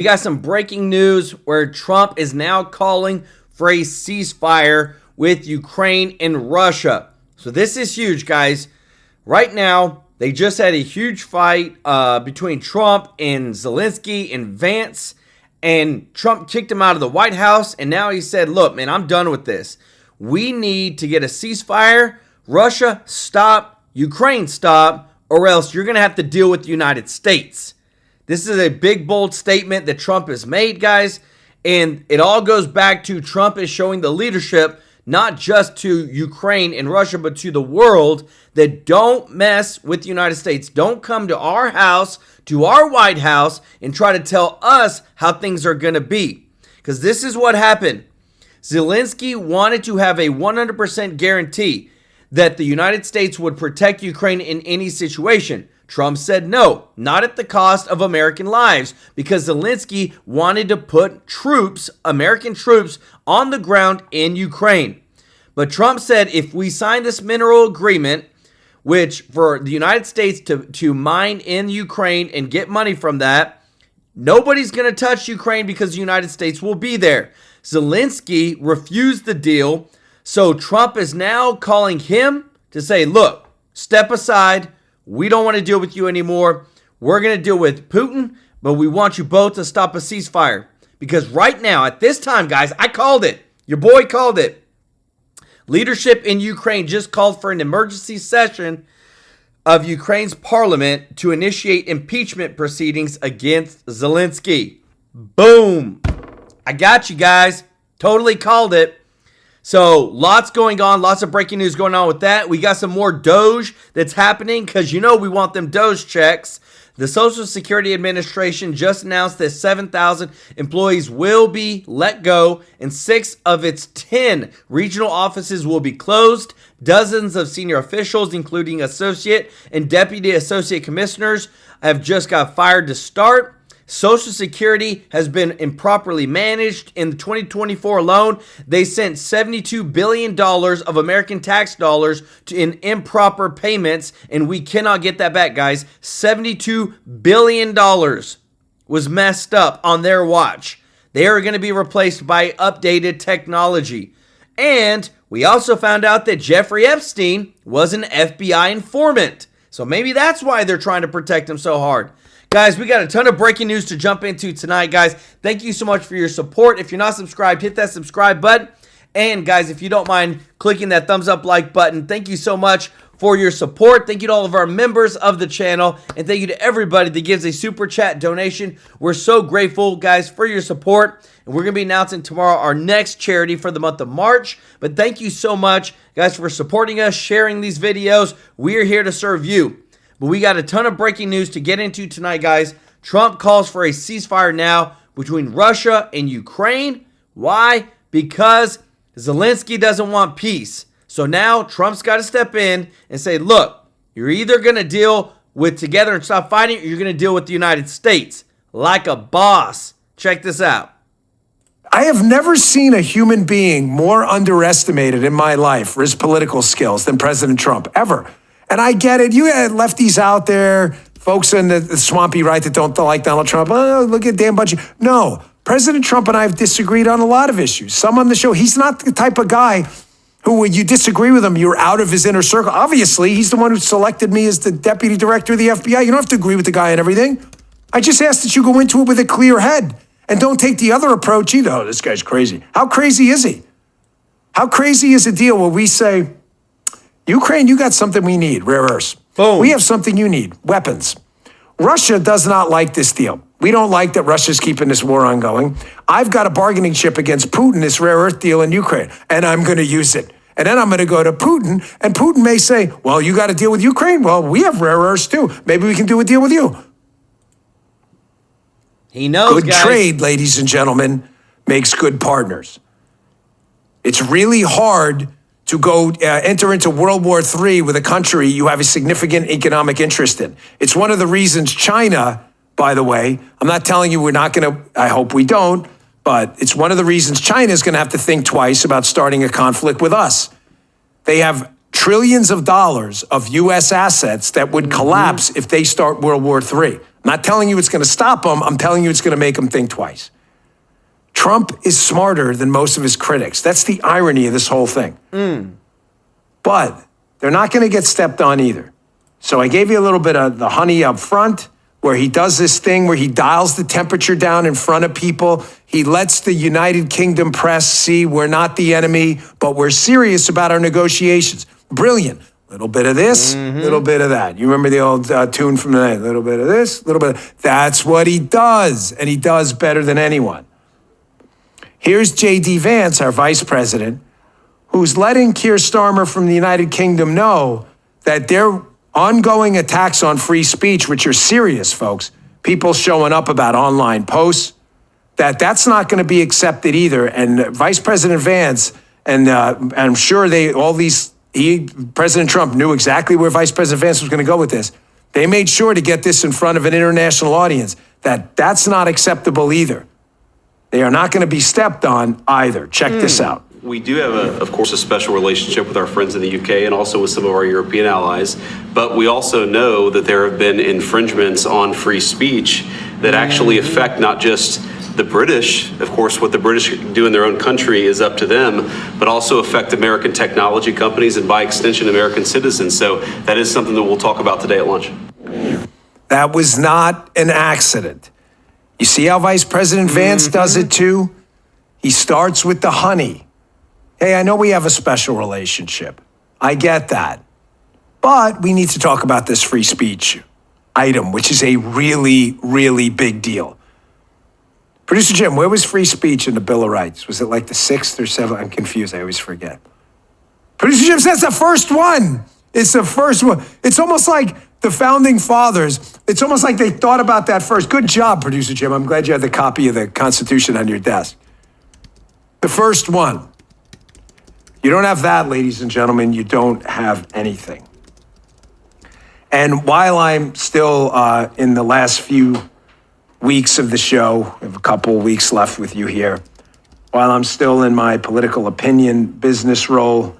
We got some breaking news where Trump is now calling for a ceasefire with Ukraine and Russia. So this is huge, guys. Right now, they just had a huge fight between Trump and Zelensky and Vance. And Trump kicked him out of the White House. And now he said, look, man, I'm done with this. We need to get a ceasefire. Russia, stop. Ukraine, stop. Or else you're going to have to deal with the United States. This is a big, bold statement that Trump has made, guys. And it all goes back to Trump is showing the leadership, not just to Ukraine and Russia, but to the world, that don't mess with the United States. Don't come to our house, to our White House, and try to tell us how things are going to be. Because this is what happened. Zelensky wanted to have a 100% guarantee that the United States would protect Ukraine in any situation. Trump said no, not at the cost of American lives, because Zelensky wanted to put troops, American troops, on the ground in Ukraine. But Trump said if we sign this mineral agreement, which for the United States to mine in Ukraine and get money from that, nobody's going to touch Ukraine because the United States will be there. Zelensky refused the deal, so Trump is now calling him to say, look, step aside. We don't want to deal with you anymore. We're going to deal with Putin, but we want you both to stop a ceasefire. Because right now, at this time, guys, I called it. Your boy called it. Leadership in Ukraine just called for an emergency session of Ukraine's parliament to initiate impeachment proceedings against Zelensky. Boom. I got you guys. Totally called it. So lots going on, lots of breaking news going on with that. We got some more doge that's happening because you know we want them doge checks. The Social Security Administration just announced that 7,000 employees will be let go and 6 of its 10 regional offices will be closed. Dozens of senior officials, including associate and deputy associate commissioners, have just got fired to start. Social Security has been improperly managed. In 2024 alone, they sent $72 billion of American tax dollars in improper payments, and we cannot get that back, guys. $72 billion was messed up on their watch. They are going to be replaced by updated technology. And we also found out that Jeffrey Epstein was an FBI informant. So maybe that's why they're trying to protect him so hard. Guys, we got a ton of breaking news to jump into tonight, guys. Thank you so much for your support. If you're not subscribed, hit that subscribe button. And guys, if you don't mind clicking that thumbs up like button, thank you so much for your support. Thank you to all of our members of the channel. And thank you to everybody that gives a super chat donation. We're so grateful, guys, for your support. And we're going to be announcing tomorrow our next charity for the month of March. But thank you so much, guys, for supporting us, sharing these videos. We are here to serve you. But we got a ton of breaking news to get into tonight, guys. Trump calls for a ceasefire now between Russia and Ukraine. Why? Because Zelensky doesn't want peace. So now Trump's got to step in and say, look, you're either going to deal with together and stop fighting, or you're going to deal with the United States like a boss. Check this out. I have never seen a human being more underestimated in my life for his political skills than President Trump, ever. And I get it. You had lefties out there, folks in the swampy right that don't like Donald Trump. Oh, look at Dan Bungie. No, President Trump and I have disagreed on a lot of issues. Some on the show, he's not the type of guy who, when you disagree with him, you're out of his inner circle. Obviously, he's the one who selected me as the deputy director of the FBI. You don't have to agree with the guy on everything. I just ask that you go into it with a clear head and don't take the other approach either. Oh, this guy's crazy. How crazy is he? How crazy is a deal where we say, Ukraine, you got something we need, rare earths. Boom. We have something you need, weapons. Russia does not like this deal. We don't like that Russia's keeping this war ongoing. I've got a bargaining chip against Putin, this rare earth deal in Ukraine, and I'm going to use it. And then I'm going to go to Putin, and Putin may say, well, you got to deal with Ukraine. Well, we have rare earths too. Maybe we can do a deal with you. He knows, good guys. Trade, ladies and gentlemen, makes good partners. It's really hard to go enter into World War III with a country you have a significant economic interest in. It's one of the reasons China, by the way, I'm not telling you we're not going to, I hope we don't, but it's one of the reasons China is going to have to think twice about starting a conflict with us. They have trillions of dollars of U.S. assets that would collapse if they start World War III. I'm not telling you it's going to stop them. I'm telling you it's going to make them think twice. Trump is smarter than most of his critics. That's the irony of this whole thing. But they're not going to get stepped on either. So I gave you a little bit of the honey up front, where he does this thing where he dials the temperature down in front of people. He lets the United Kingdom press see we're not the enemy, but we're serious about our negotiations. Brilliant. Little bit of this, little bit of that. You remember the old tune from the night? Little bit of this, little bit of... That's what he does, and he does better than anyone. Here's J.D. Vance, our vice president, who's letting Keir Starmer from the United Kingdom know that their ongoing attacks on free speech, which are serious, folks, people showing up about online posts, that's not going to be accepted either. And Vice President Vance, and I'm sure President Trump knew exactly where Vice President Vance was going to go with this. They made sure to get this in front of an international audience, that's not acceptable either. They are not going to be stepped on either. Check this out. We do have, of course, a special relationship with our friends in the UK and also with some of our European allies. But we also know that there have been infringements on free speech that actually affect not just the British. Of course, what the British do in their own country is up to them, but also affect American technology companies and, by extension, American citizens. So that is something that we'll talk about today at lunch. That was not an accident. You see how Vice President Vance does it too? He starts with the honey. Hey, I know we have a special relationship. I get that. But we need to talk about this free speech item, which is a really, really big deal. Producer Jim, where was free speech in the Bill of Rights? Was it like the 6th or 7th? I'm confused. I always forget. Producer Jim says the first one. It's the first one. It's almost like the founding fathers. It's almost like they thought about that first. Good job, Producer Jim. I'm glad you had the copy of the Constitution on your desk. The first one. You don't have that, ladies and gentlemen, you don't have anything. And while I'm still in the last few weeks of the show, I have a couple of weeks left with you here, while I'm still in my political opinion business role,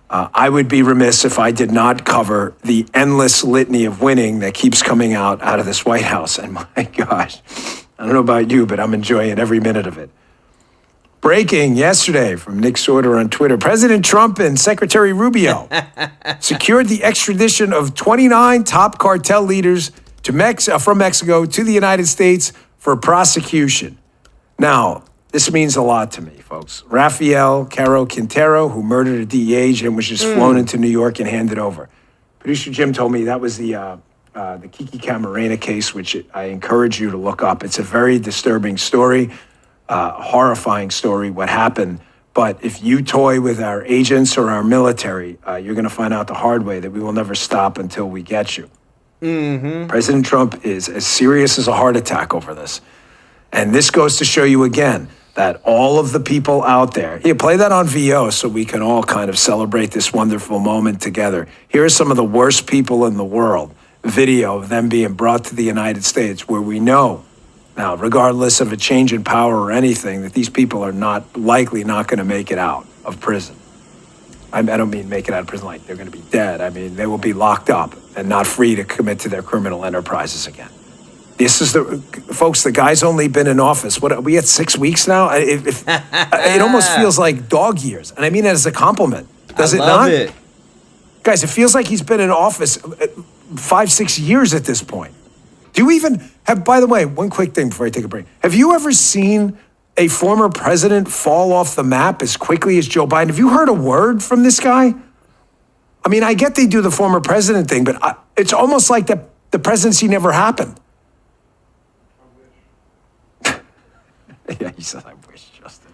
I would be remiss if I did not cover the endless litany of winning that keeps coming out of this White House. And my gosh, I don't know about you, but I'm enjoying every minute of it. Breaking yesterday from Nick Sorter on Twitter, President Trump and Secretary Rubio secured the extradition of 29 top cartel leaders from Mexico to the United States for prosecution. Now, this means a lot to me, folks. Rafael Caro Quintero, who murdered a DEA agent, was just flown into New York and handed over. Producer Jim told me that was the Kiki Camarena case, which I encourage you to look up. It's a very disturbing story. Horrifying story, what happened. But if you toy with our agents or our military, you're going to find out the hard way that we will never stop until we get you. President Trump is as serious as a heart attack over this. And this goes to show you again that all of the people out there, here, play that on VO so we can all kind of celebrate this wonderful moment together. Here are some of the worst people in the world, video of them being brought to the United States, where we know now, regardless of a change in power or anything, that these people are not going to make it out of prison. I don't mean make it out of prison like they're going to be dead. I mean, they will be locked up and not free to commit to their criminal enterprises again. This is folks, the guy's only been in office. What, are we at 6 weeks now? It almost feels like dog years. And I mean that as a compliment. Does it not? I love it. Guys, it feels like he's been in office 5-6 years at this point. Do you even have, by the way, one quick thing before I take a break. Have you ever seen a former president fall off the map as quickly as Joe Biden? Have you heard a word from this guy? I mean, I get they do the former president thing, but it's almost like the presidency never happened. Yeah, he said, I wish, Justin.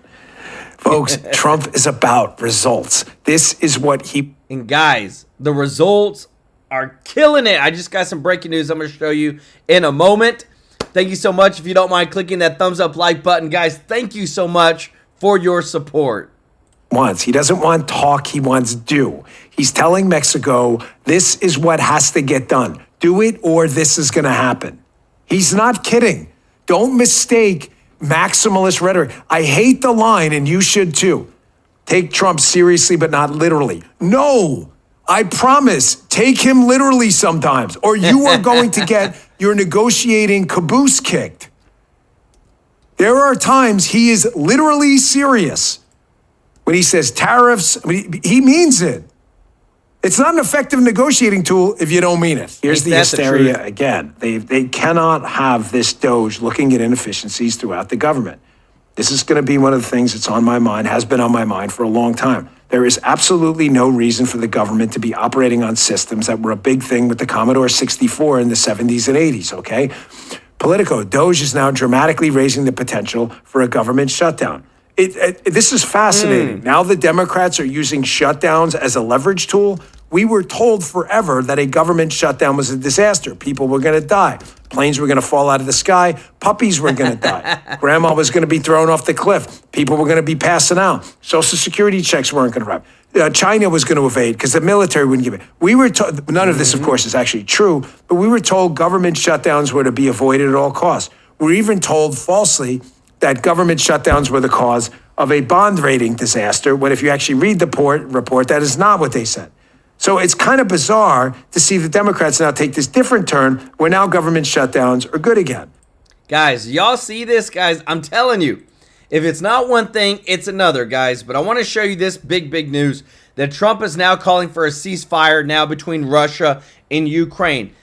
Folks, Trump is about results. This is what he... And guys, the results are killing it. I just got some breaking news I'm going to show you in a moment. Thank you so much. If you don't mind clicking that thumbs up like button, guys, thank you so much for your support. He doesn't want talk, he wants do. He's telling Mexico, this is what has to get done. Do it or this is going to happen. He's not kidding. Don't mistake maximalist rhetoric. I hate the line, and you should too. Take Trump seriously, but not literally. No, I promise, take him literally sometimes, or you are going to get your negotiating caboose kicked. There are times he is literally serious when he says tariffs. I mean, he means it. It's not an effective negotiating tool if you don't mean it. Here's the hysteria again. They cannot have this doge looking at inefficiencies throughout the government. This is going to be one of the things that's on my mind, has been on my mind for a long time. There is absolutely no reason for the government to be operating on systems that were a big thing with the Commodore 64 in the 70s and 80s, okay? Politico, Doge is now dramatically raising the potential for a government shutdown. This is fascinating. Now the Democrats are using shutdowns as a leverage tool. We were told forever that a government shutdown was a disaster. People were going to die. Planes were going to fall out of the sky. Puppies were going to die. Grandma was going to be thrown off the cliff. People were going to be passing out. Social security checks weren't going to arrive. China was going to evade because the military wouldn't give it. We were told, none of this, of course, is actually true, but we were told government shutdowns were to be avoided at all costs. We were even told falsely that government shutdowns were the cause of a bond rating disaster, when if you actually read the report, that is not what they said. So it's kind of bizarre to see the Democrats now take this different turn where now government shutdowns are good again. Guys, y'all see this? Guys, I'm telling you, if it's not one thing, it's another, guys. But I want to show you this big news that Trump is now calling for a ceasefire now between Russia and Ukraine.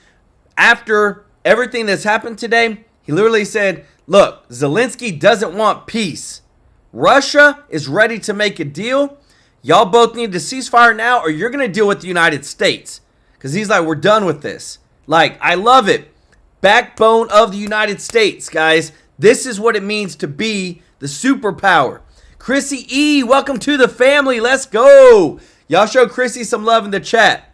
After everything that's happened today, he literally said, look, Zelensky doesn't want peace. Russia is ready to make a deal. Y'all both need to ceasefire now or you're going to deal with the United States. Because he's like, we're done with this. Like, I love it. Backbone of the United States, guys. This is what it means to be the superpower. Chrissy E, welcome to the family. Let's go. Y'all show Chrissy some love in the chat.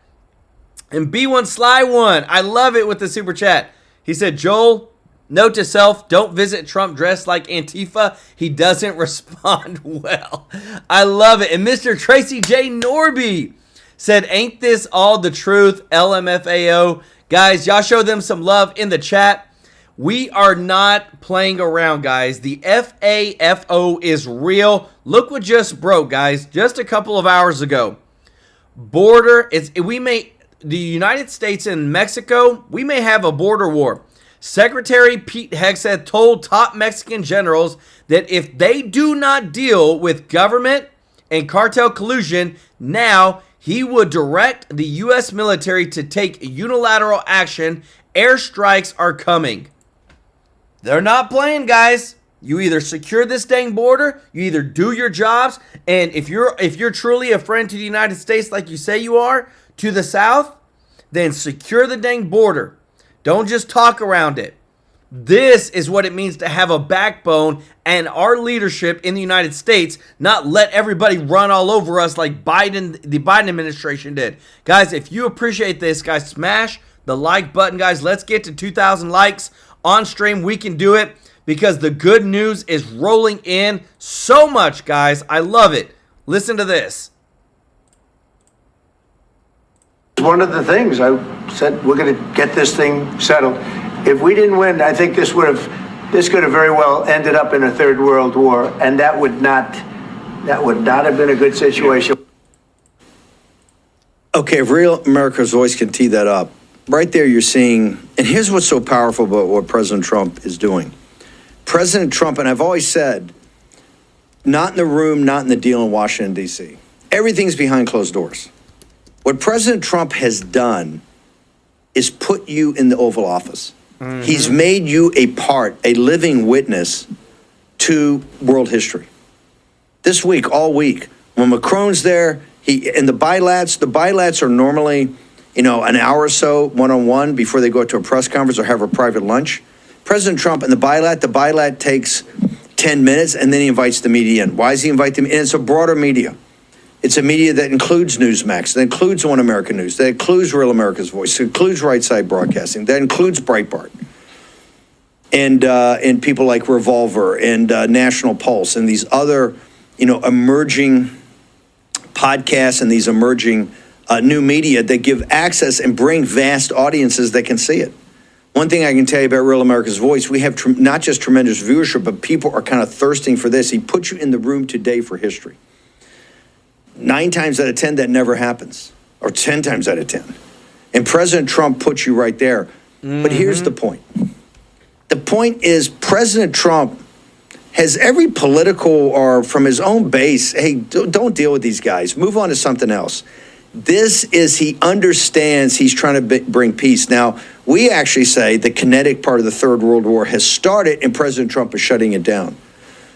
And B1 Sly One, I love it with the super chat. He said, Joel, note to self, don't visit Trump dressed like Antifa. He doesn't respond well. I love it. And Mr. Tracy J. Norby said, ain't this all the truth? LMFAO. Guys, y'all show them some love in the chat. We are not playing around, guys. The FAFO is real. Look what just broke, guys. Just a couple of hours ago. The United States and Mexico, we may have a border war. Secretary Pete Hegseth told top Mexican generals that if they do not deal with government and cartel collusion, now he would direct the U.S. military to take unilateral action. Airstrikes are coming. They're not playing, guys. You either secure this dang border, you either do your jobs, and if you're truly a friend to the United States like you say you are, to the South, then secure the dang border. Don't just talk around it. This is what it means to have a backbone and our leadership in the United States, not let everybody run all over us like the Biden administration did. Guys, if you appreciate this, guys, smash the like button, guys. Let's get to 2,000 likes on stream. We can do it because the good news is rolling in so much, guys. I love it. Listen to this. One of the things I said, we're going to get this thing settled. If we didn't win, I think this could have very well ended up in a third world war, and that would not have been a good situation. Okay, if Real America's Voice can tee that up, right there you're seeing, and here's what's so powerful about what President Trump is doing. President Trump, and I've always said, not in the room, not in the deal in Washington, D.C. Everything's behind closed doors. What President Trump has done is put you in the Oval Office. Mm-hmm. He's made you a living witness to world history. This week, all week, when Macron's there, and the bilats are normally, an hour or so one-on-one before they go to a press conference or have a private lunch. President Trump and the bilat takes 10 minutes and then he invites the media in. Why does he invite them in? It's a broader media. It's a media that includes Newsmax, that includes One American News, that includes Real America's Voice, that includes Right Side Broadcasting, that includes Breitbart, and people like Revolver and National Pulse and these other, emerging podcasts and these emerging new media that give access and bring vast audiences that can see it. One thing I can tell you about Real America's Voice, we have not just tremendous viewership, but people are kind of thirsting for this. He puts you in the room today for history. 9 times out of 10, that never happens, or 10 times out of 10. And President Trump puts you right there. But here's the point. The point is President Trump has every political or from his own base, hey, don't deal with these guys. Move on to something else. This is, he understands he's trying to bring peace. Now, we actually say the kinetic part of the Third World War has started and President Trump is shutting it down.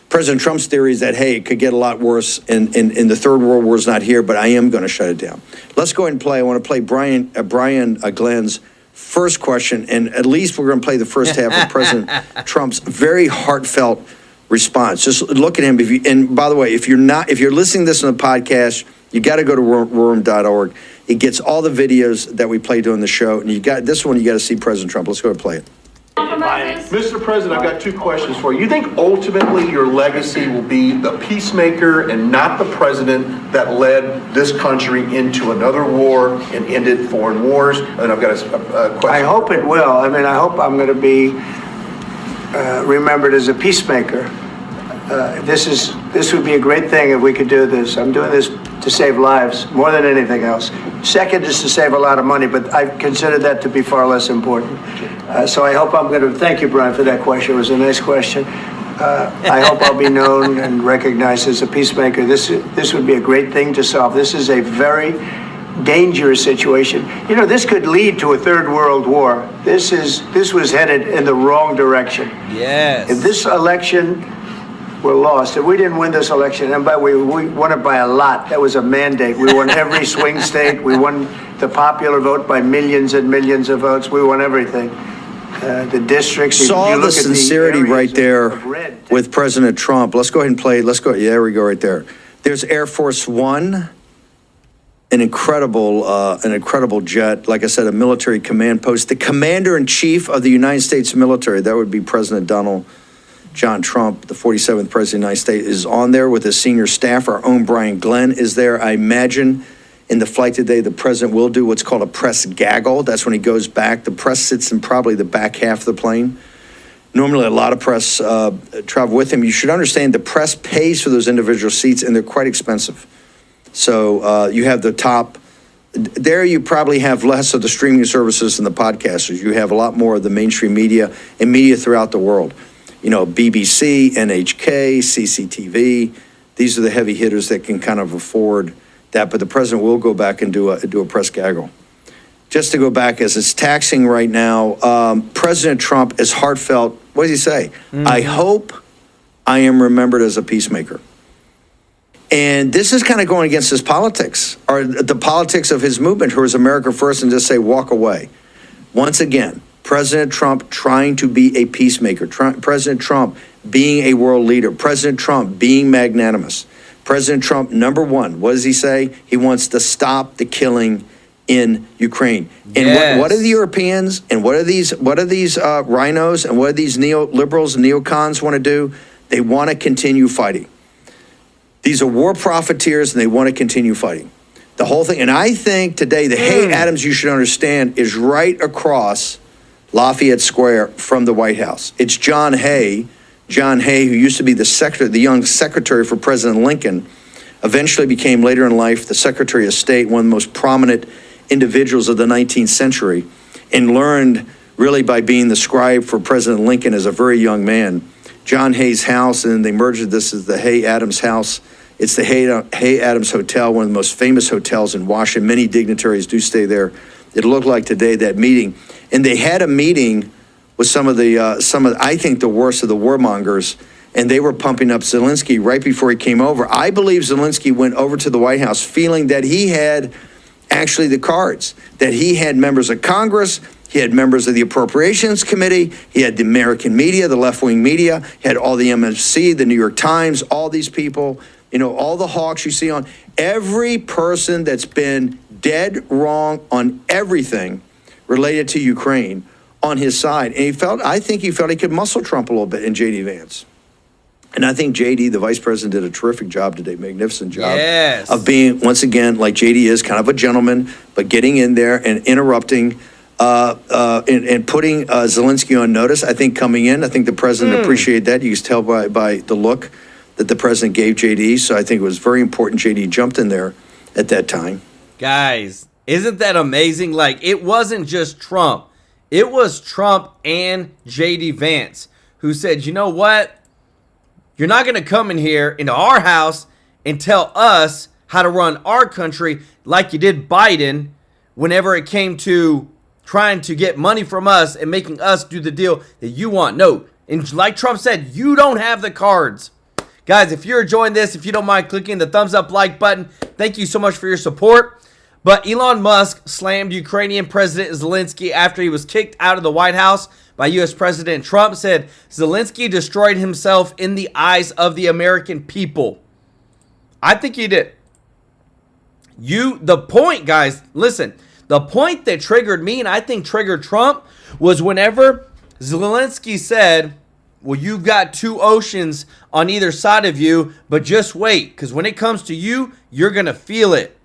President Trump's theory is that, hey, it could get a lot worse and the Third World War is not here, but I am going to shut it down. Let's go ahead and play. I want to play Brian Glenn's first question, and at least we're going to play the first half of President Trump's very heartfelt response. Just look at him. And by the way, if you're listening to this on the podcast, you got to go to room.org. It gets all the videos that we play during the show, and you got this one. You got to see President Trump. Let's go and play it. Mr. President, I've got two questions for you. You think ultimately your legacy will be the peacemaker and not the president that led this country into another war and ended foreign wars? And I've got a question. I hope it will. I mean, I hope I'm going to be remembered as a peacemaker. This would be a great thing if we could do this. I'm doing this to save lives more than anything else. Second is to save a lot of money, but I consider that to be far less important. So I hope I'm going to, thank you, Brian, for that question. It was a nice question. I hope I'll be known and recognized as a peacemaker. This would be a great thing to solve. This is a very dangerous situation. You know, this could lead to a third world war. This was headed in the wrong direction. Yes. If this election were lost, if we didn't win this election, and by the way, we won it by a lot. That was a mandate. We won every swing state. We won the popular vote by millions and millions of votes. We won everything. The districts. Saw the sincerity right there with President Trump. Let's go ahead and play. Let's go. Yeah, there we go right there. There's Air Force One, an incredible jet. Like I said, a military command post. The commander-in-chief of the United States military, that would be President Donald John Trump, the 47th president of the United States, is on there with his senior staff. Our own Brian Glenn is there. I imagine in the flight today, the president will do what's called a press gaggle. That's when he goes back. The press sits in probably the back half of the plane. Normally, a lot of press travel with him. You should understand the press pays for those individual seats, and they're quite expensive. So you have the top. There you probably have less of the streaming services and the podcasters. You have a lot more of the mainstream media and media throughout the world. You know, BBC, NHK, CCTV. These are the heavy hitters that can kind of afford that. But the president will go back and do a press gaggle. Just to go back, as it's taxing right now, President Trump is heartfelt. What does he say? I hope I am remembered as a peacemaker. And this is kind of going against his politics, or the politics of his movement, who is America First, and just say, walk away. Once again, President Trump trying to be a peacemaker, President Trump being a world leader, President Trump being magnanimous. President Trump, number one, what does he say? He wants to stop the killing in Ukraine. And Yes. what are the Europeans and what are these rhinos and what are these neoliberals and neocons want to do? They want to continue fighting. These are war profiteers, and they want to continue fighting. The whole thing, and I think today, the Hay Adams, you should understand, is right across Lafayette Square from the White House. It's John Hay, who used to be the young secretary for President Lincoln, eventually became later in life the Secretary of State, one of the most prominent individuals of the 19th century, and learned really by being the scribe for President Lincoln as a very young man. John Hay's house, and they merged this as the Hay Adams house. It's the Hay Adams Hotel, one of the most famous hotels in Washington. Many dignitaries do stay there. It looked like today, that meeting. And they had a meeting with some of I think, the worst of the warmongers, and they were pumping up Zelensky right before he came over. I believe Zelensky went over to the White House feeling that he had actually the cards, that he had members of Congress, he had members of the Appropriations Committee, he had the American media, the left-wing media, he had all the MSC, the New York Times, all these people, you know, all the hawks you see on, every person that's been dead wrong on everything related to Ukraine on his side. And I think he felt he could muscle Trump a little bit in J.D. Vance. And I think J.D., the vice president, did a terrific job today, magnificent job of being, once again, like J.D. is, kind of a gentleman, but getting in there and interrupting and putting Zelensky on notice. I think coming in, I think the president appreciated that. You can tell by the look that the president gave J.D. So I think it was very important J.D. jumped in there at that time. Guys, isn't that amazing? Like, it wasn't just Trump. It was Trump and J.D. Vance who said, you know what? You're not going to come in here into our house and tell us how to run our country like you did Biden whenever it came to trying to get money from us and making us do the deal that you want. No, and like Trump said, you don't have the cards. Guys, if you're enjoying this, if you don't mind clicking the thumbs up like button, thank you so much for your support. But Elon Musk slammed Ukrainian President Zelensky after he was kicked out of the White House by U.S. President Trump, said Zelensky destroyed himself in the eyes of the American people. I think he did. The point, guys, listen, the point that triggered me and I think triggered Trump was whenever Zelensky said, well, you've got two oceans on either side of you, but just wait, because when it comes to you, you're going to feel it.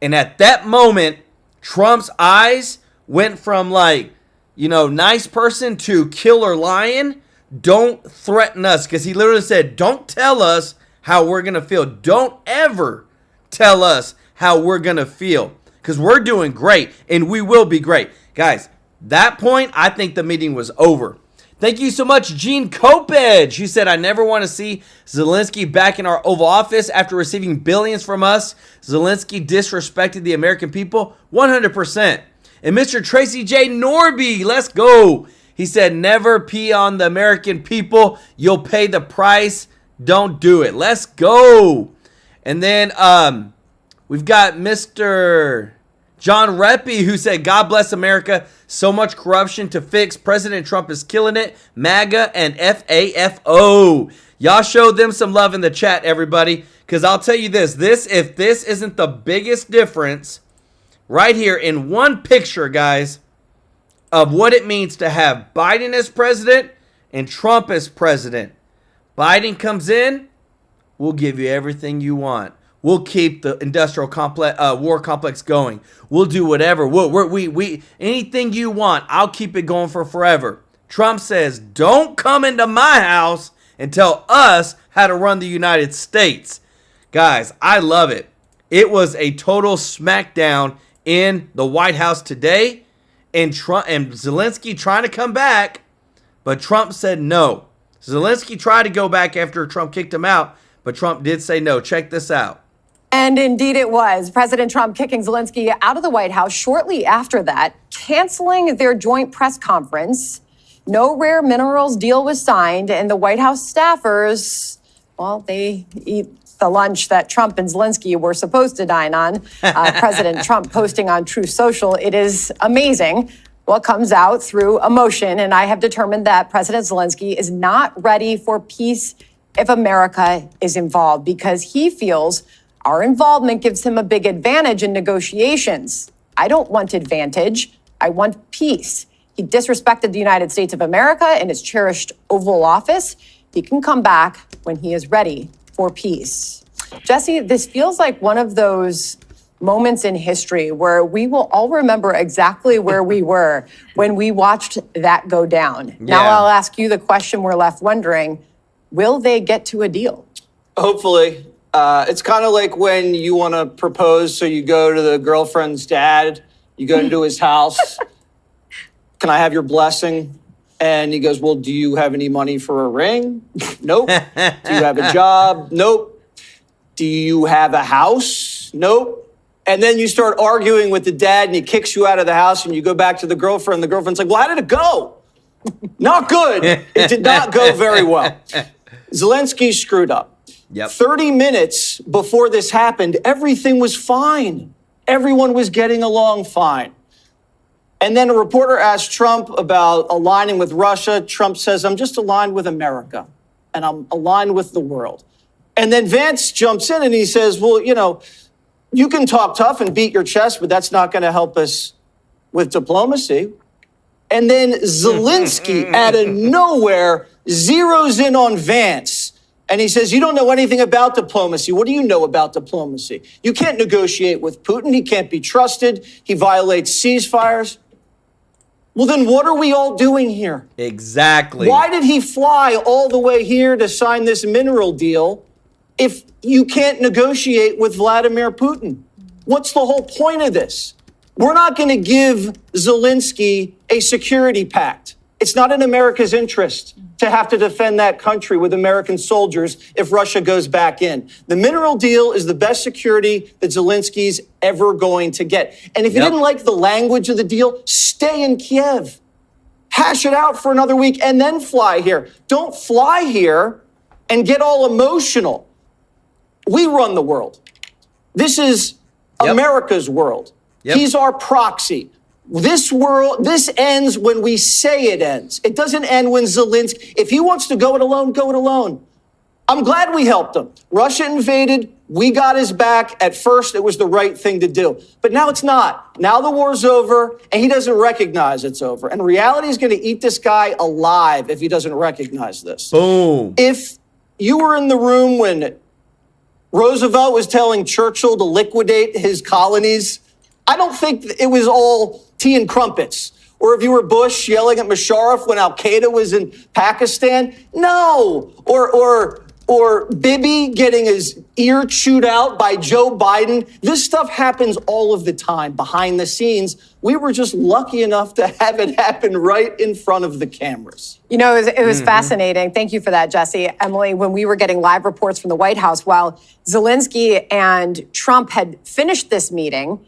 And at that moment, Trump's eyes went from like, you know, nice person to killer lion. Don't threaten us, because he literally said, don't tell us how we're going to feel. Don't ever tell us how we're going to feel, because we're doing great and we will be great. Guys, that point, I think the meeting was over. Thank you so much, Gene Kopech. He said, I never want to see Zelensky back in our Oval Office after receiving billions from us. Zelensky disrespected the American people 100%. And Mr. Tracy J. Norby, let's go. He said, never pee on the American people. You'll pay the price. Don't do it. Let's go. And then we've got Mr. John Reppy, who said, God bless America. So much corruption to fix. President Trump is killing it. MAGA and FAFO. Y'all showed them some love in the chat, everybody. Because I'll tell you this. If this isn't the biggest difference right here in one picture, guys, of what it means to have Biden as president and Trump as president. Biden comes in, we'll give you everything you want. We'll keep the industrial war complex going. We'll do whatever. We anything you want, I'll keep it going for forever. Trump says, don't come into my house and tell us how to run the United States. Guys, I love it. It was a total smackdown in the White House today. And Trump and Zelensky trying to come back, but Trump said no. Zelensky tried to go back after Trump kicked him out, but Trump did say no. Check this out. And indeed it was. President Trump kicking Zelensky out of the White House shortly after that, canceling their joint press conference. No rare minerals deal was signed, and the White House staffers, well, they eat the lunch that Trump and Zelensky were supposed to dine on. President Trump posting on Truth Social, it is amazing what comes out through emotion, and I have determined that President Zelensky is not ready for peace if America is involved, because he feels our involvement gives him a big advantage in negotiations. I don't want advantage. I want peace. He disrespected the United States of America in his cherished Oval Office. He can come back when he is ready for peace. Jesse, this feels like one of those moments in history where we will all remember exactly where we were when we watched that go down. Yeah. Now I'll ask you the question we're left wondering, will they get to a deal? Hopefully. It's kind of like when you want to propose, so you go to the girlfriend's dad, you go into his house. Can I have your blessing? And he goes, well, do you have any money for a ring? Nope. Do you have a job? Nope. Do you have a house? Nope. And then you start arguing with the dad and he kicks you out of the house and you go back to the girlfriend. The girlfriend's like, well, how did it go? Not good. It did not go very well. Zelensky screwed up. Yep. 30 minutes before this happened, everything was fine. Everyone was getting along fine. And then a reporter asked Trump about aligning with Russia. Trump says, I'm just aligned with America and I'm aligned with the world. And then Vance jumps in and he says, well, you know, you can talk tough and beat your chest, but that's not going to help us with diplomacy. And then Zelensky, out of nowhere, zeroes in on Vance. And he says, you don't know anything about diplomacy. What do you know about diplomacy? You can't negotiate with Putin. He can't be trusted. He violates ceasefires. Well, then what are we all doing here? Exactly. Why did he fly all the way here to sign this mineral deal if you can't negotiate with Vladimir Putin? What's the whole point of this? We're not going to give Zelensky a security pact. It's not in America's interest to have to defend that country with American soldiers if Russia goes back in. The mineral deal is the best security that Zelensky's ever going to get. And if you didn't like the language of the deal, stay in Kiev. Hash it out for another week and then fly here. Don't fly here and get all emotional. We run the world. This is America's world. He's our proxy. This ends when we say it ends. It doesn't end when Zelensky, if he wants to go it alone, go it alone. I'm glad we helped him. Russia invaded. We got his back. At first, it was the right thing to do. But now it's not. Now the war's over, and he doesn't recognize it's over. And reality is going to eat this guy alive if he doesn't recognize this. Boom. If you were in the room when Roosevelt was telling Churchill to liquidate his colonies, I don't think it was all tea and crumpets. Or if you were Bush yelling at Musharraf when Al-Qaeda was in Pakistan, no. Or Bibi getting his ear chewed out by Joe Biden. This stuff happens all of the time behind the scenes. We were just lucky enough to have it happen right in front of the cameras. You know, it was fascinating. Thank you for that, Jesse. Emily, when we were getting live reports from the White House, while Zelensky and Trump had finished this meeting,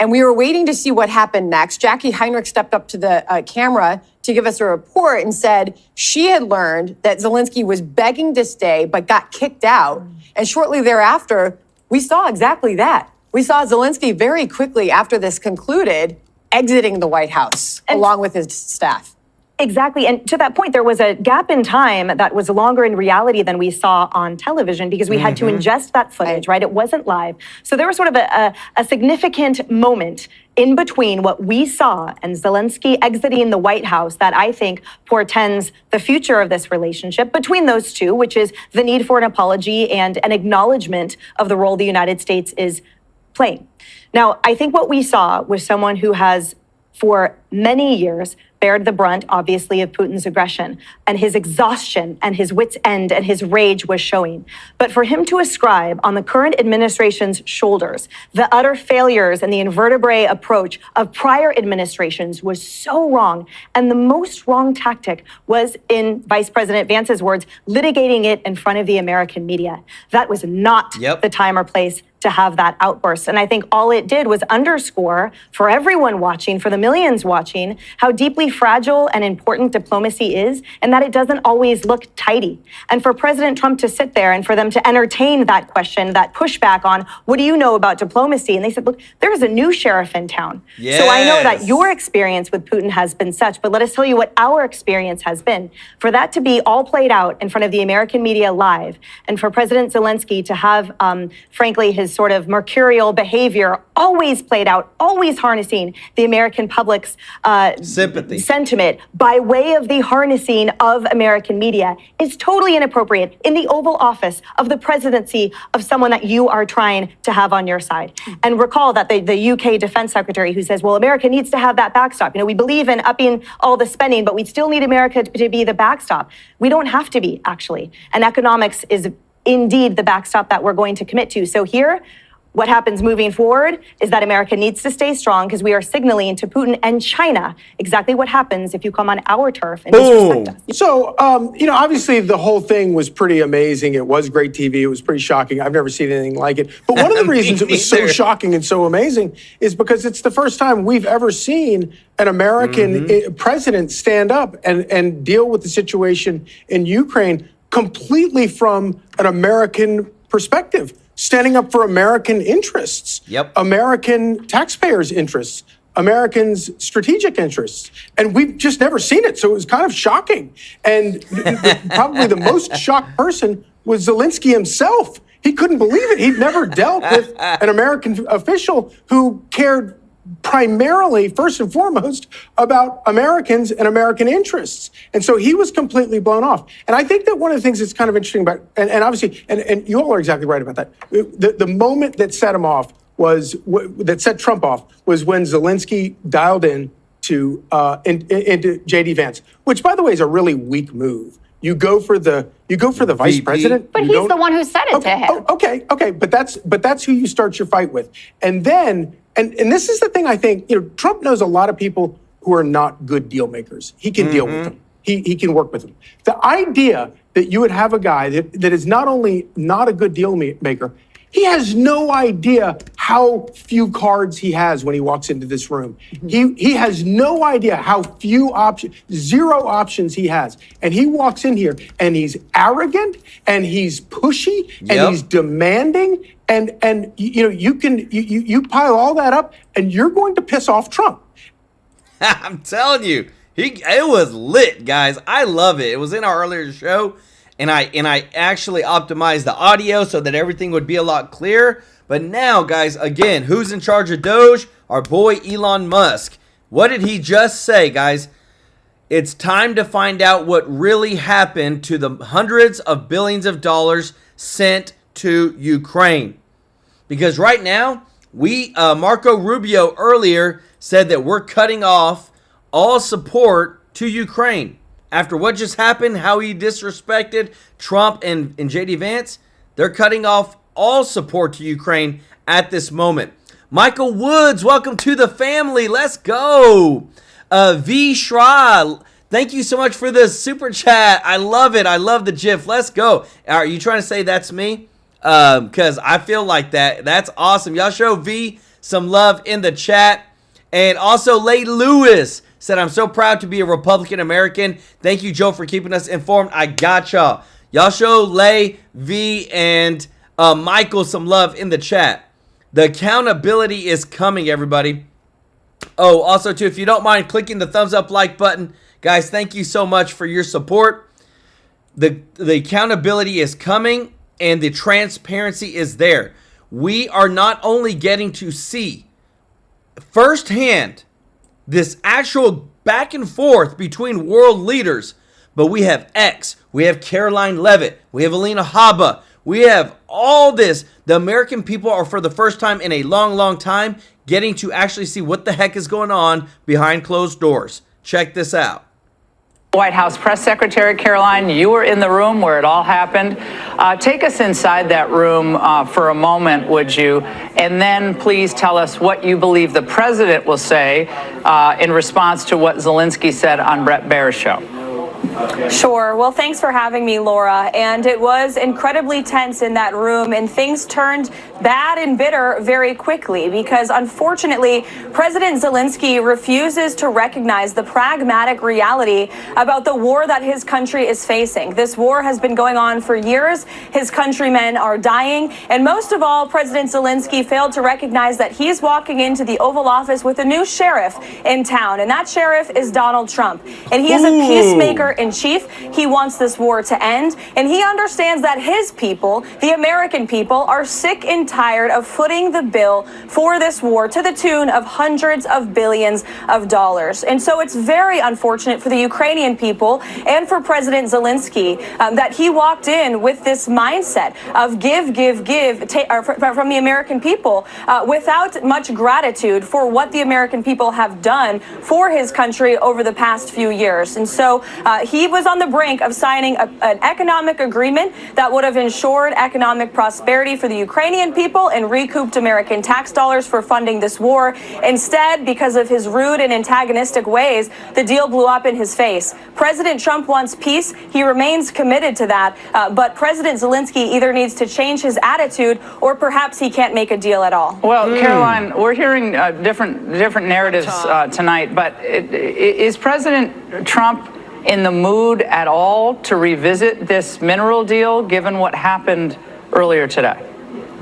and we were waiting to see what happened next, Jackie Heinrich stepped up to the camera to give us a report and said she had learned that Zelensky was begging to stay but got kicked out. And shortly thereafter, we saw exactly that. We saw Zelensky very quickly after this concluded exiting the White House along with his staff. Exactly. And to that point, there was a gap in time that was longer in reality than we saw on television because we had to ingest that footage, right? It wasn't live. So there was sort of a significant moment in between what we saw and Zelensky exiting the White House that I think portends the future of this relationship between those two, which is the need for an apology and an acknowledgement of the role the United States is playing. Now, I think what we saw was someone who has, for many years, bared the brunt, obviously, of Putin's aggression, and his exhaustion and his wit's end and his rage was showing. But for him to ascribe on the current administration's shoulders the utter failures and the invertebrate approach of prior administrations was so wrong. And the most wrong tactic was, in Vice President Vance's words, litigating it in front of the American media. That was not the time or place to have that outburst. And I think all it did was underscore for everyone watching, for the millions watching, how deeply fragile and important diplomacy is, and that it doesn't always look tidy. And for President Trump to sit there and for them to entertain that question, that pushback on, what do you know about diplomacy? And they said, look, there's a new sheriff in town. Yes. So I know that your experience with Putin has been such, but let us tell you what our experience has been. For that to be all played out in front of the American media live, and for President Zelensky to have, frankly, his sort of mercurial behavior always played out, always harnessing the American public's sympathy, sentiment by way of the harnessing of American media is totally inappropriate in the Oval Office of the presidency of someone that you are trying to have on your side. And recall that the UK Defense Secretary who says, well, America needs to have that backstop. You know, we believe in upping all the spending, but we still need America to be the backstop. We don't have to be, actually. And economics is indeed the backstop that we're going to commit to. So here, what happens moving forward is that America needs to stay strong because we are signaling to Putin and China exactly what happens if you come on our turf and disrespect us. So, obviously the whole thing was pretty amazing. It was great TV. It was pretty shocking. I've never seen anything like it. But one of the reasons it was so shocking and so amazing is because it's the first time we've ever seen an American president stand up and deal with the situation in Ukraine completely from an American perspective. Standing up for American interests, American taxpayers' interests, Americans' strategic interests. And we've just never seen it. So it was kind of shocking. And probably the most shocked person was Zelensky himself. He couldn't believe it. He'd never dealt with an American official who cared primarily, first and foremost, about Americans and American interests. And so he was completely blown off. And I think that one of the things that's kind of interesting about, and obviously, and you all are exactly right about that, the moment that set him off was, that set Trump off, was when Zelensky dialed in to into J.D. Vance, which, by the way, is a really weak move. You go for the vice president. But he's the one who said it to him. Okay. But that's who you start your fight with. And then And this is the thing I think, Trump knows a lot of people who are not good deal makers. He can deal with them. He can work with them. The idea that you would have a guy that is not only not a good deal maker, he has no idea how few cards he has when he walks into this room. He has no idea how few options, 0 options he has. And he walks in here and he's arrogant and he's pushy and he's demanding. And you pile all that up and you're going to piss off Trump. I'm telling you, it was lit, guys. I love it. It was in our earlier show. And I actually optimized the audio so that everything would be a lot clearer. But now, guys, again, who's in charge of Doge? Our boy Elon Musk. What did he just say, guys? It's time to find out what really happened to the hundreds of billions of dollars sent to Ukraine. Because right now, Marco Rubio earlier said that we're cutting off all support to Ukraine. After what just happened, how he disrespected Trump and J.D. Vance, they're cutting off all support to Ukraine at this moment. Michael Woods, welcome to the family. Let's go. V. Shra, thank you so much for the super chat. I love it. I love the GIF. Let's go. Are you trying to say that's me? Because I feel like that. That's awesome. Y'all show V some love in the chat. And also, Lay Lewis said, I'm so proud to be a Republican American. Thank you, Joe, for keeping us informed. I got y'all. Y'all show Lay, V, and Michael some love in the chat. The accountability is coming, everybody. Oh, also, too, if you don't mind clicking the thumbs up like button, guys, thank you so much for your support. The accountability is coming, and the transparency is there. We are not only getting to see firsthand this actual back and forth between world leaders, but we have X, we have Caroline Leavitt, we have Alina Habba, we have all this. The American people are, for the first time in a long, long time, getting to actually see what the heck is going on behind closed doors. Check this out. White House Press Secretary Caroline, you were in the room where it all happened. Take us inside that room for a moment, would you? And then please tell us what you believe the president will say in response to what Zelensky said on Bret Baier's show. Sure. Well, thanks for having me, Laura. And it was incredibly tense in that room, and things turned bad and bitter very quickly because, unfortunately, President Zelensky refuses to recognize the pragmatic reality about the war that his country is facing. This war has been going on for years. His countrymen are dying. And most of all, President Zelensky failed to recognize that he's walking into the Oval Office with a new sheriff in town, and that sheriff is Donald Trump. And he is a peacemaker in chief. He wants this war to end, and he understands that his people, the American people, are sick and tired of footing the bill for this war to the tune of hundreds of billions of dollars. And so it's very unfortunate for the Ukrainian people and for President Zelensky that he walked in with this mindset of give from the American people without much gratitude for what the American people have done for his country over the past few years. And so he was on the brink of signing an economic agreement that would have ensured economic prosperity for the Ukrainian people and recouped American tax dollars for funding this war. Instead, because of his rude and antagonistic ways, the deal blew up in his face. President Trump wants peace. He remains committed to that. But President Zelensky either needs to change his attitude or perhaps he can't make a deal at all. Well, Caroline, we're hearing different narratives tonight, but is President Trump in the mood at all to revisit this mineral deal, given what happened earlier today?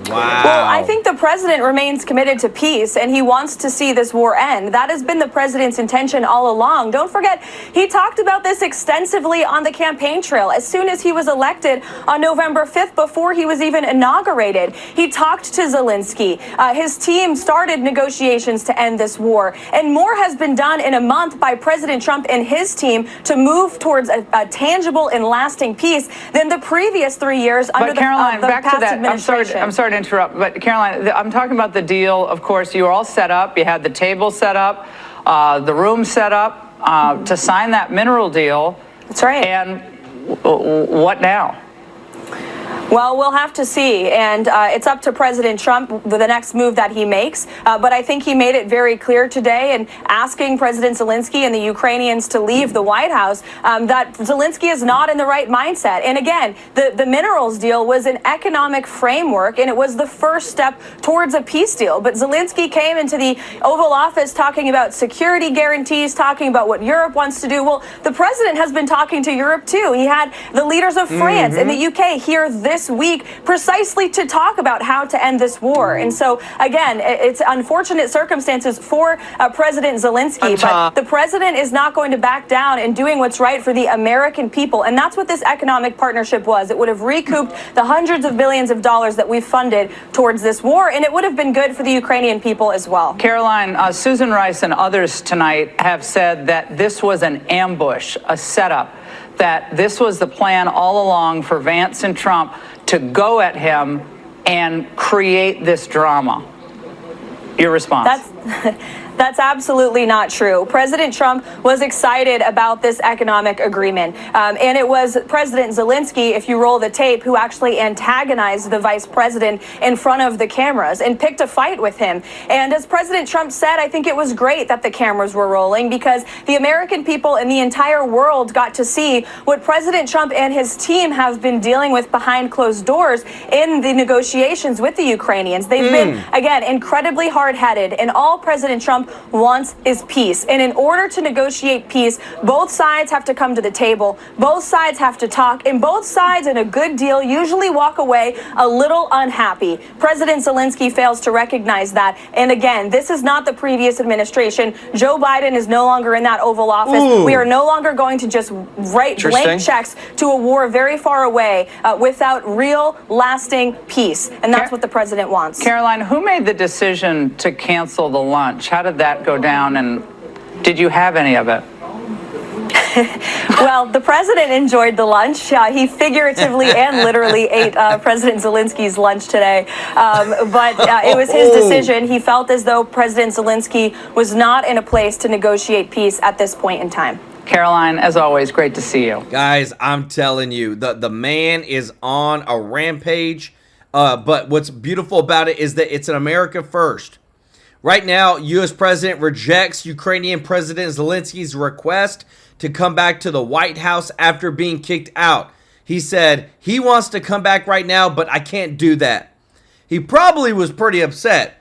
Wow. Well, I think the president remains committed to peace, and he wants to see this war end. That has been the president's intention all along. Don't forget, he talked about this extensively on the campaign trail as soon as he was elected on November 5th, before he was even inaugurated. He talked to Zelensky. His team started negotiations to end this war, and more has been done in a month by President Trump and his team to move towards a tangible and lasting peace than the previous 3 years under the past administration. I'm sorry to interrupt, but Caroline, I'm talking about the deal. Of course, you were all set up. You had the table set up, the room set up to sign that mineral deal. That's right. And what now? Well, we'll have to see, and it's up to President Trump the next move that he makes. But I think he made it very clear today in asking President Zelensky and the Ukrainians to leave the White House that Zelensky is not in the right mindset. And again, the minerals deal was an economic framework, and it was the first step towards a peace deal. But Zelensky came into the Oval Office talking about security guarantees, talking about what Europe wants to do. Well, the president has been talking to Europe too. He had the leaders of France and the UK here this week precisely to talk about how to end this war. And so, again, it's unfortunate circumstances for President Zelensky, but the president is not going to back down in doing what's right for the American people. And that's what this economic partnership was. It would have recouped the hundreds of billions of dollars that we've funded towards this war, and it would have been good for the Ukrainian people as well. Caroline, Susan Rice and others tonight have said that this was an ambush, a setup, that this was the plan all along for Vance and Trump to go at him and create this drama. Your response? That's absolutely not true. President Trump was excited about this economic agreement. And it was President Zelensky, if you roll the tape, who actually antagonized the vice president in front of the cameras and picked a fight with him. And as President Trump said, I think it was great that the cameras were rolling because the American people and the entire world got to see what President Trump and his team have been dealing with behind closed doors in the negotiations with the Ukrainians. They've been, again, incredibly hard-headed, and all President Trump wants is peace. And in order to negotiate peace, both sides have to come to the table, both sides have to talk, and both sides in a good deal usually walk away a little unhappy. President Zelensky fails to recognize that. And again, this is not the previous administration. Joe Biden is no longer in that Oval Office. We are no longer going to just write blank checks to a war very far away without real, lasting peace. And that's what the president wants. Caroline, who made the decision to cancel the lunch? How did that go down, and did you have any of it? Well, the president enjoyed the lunch. He figuratively and literally ate President Zelensky's lunch today. But it was his decision. He felt as though President Zelensky was not in a place to negotiate peace at this point in time. Caroline, as always, great to see you. Guys, I'm telling you, the man is on a rampage. But what's beautiful about it is that it's an America first. Right now, U.S. President rejects Ukrainian President Zelensky's request to come back to the White House after being kicked out. He said he wants to come back right now, but I can't do that. He probably was pretty upset.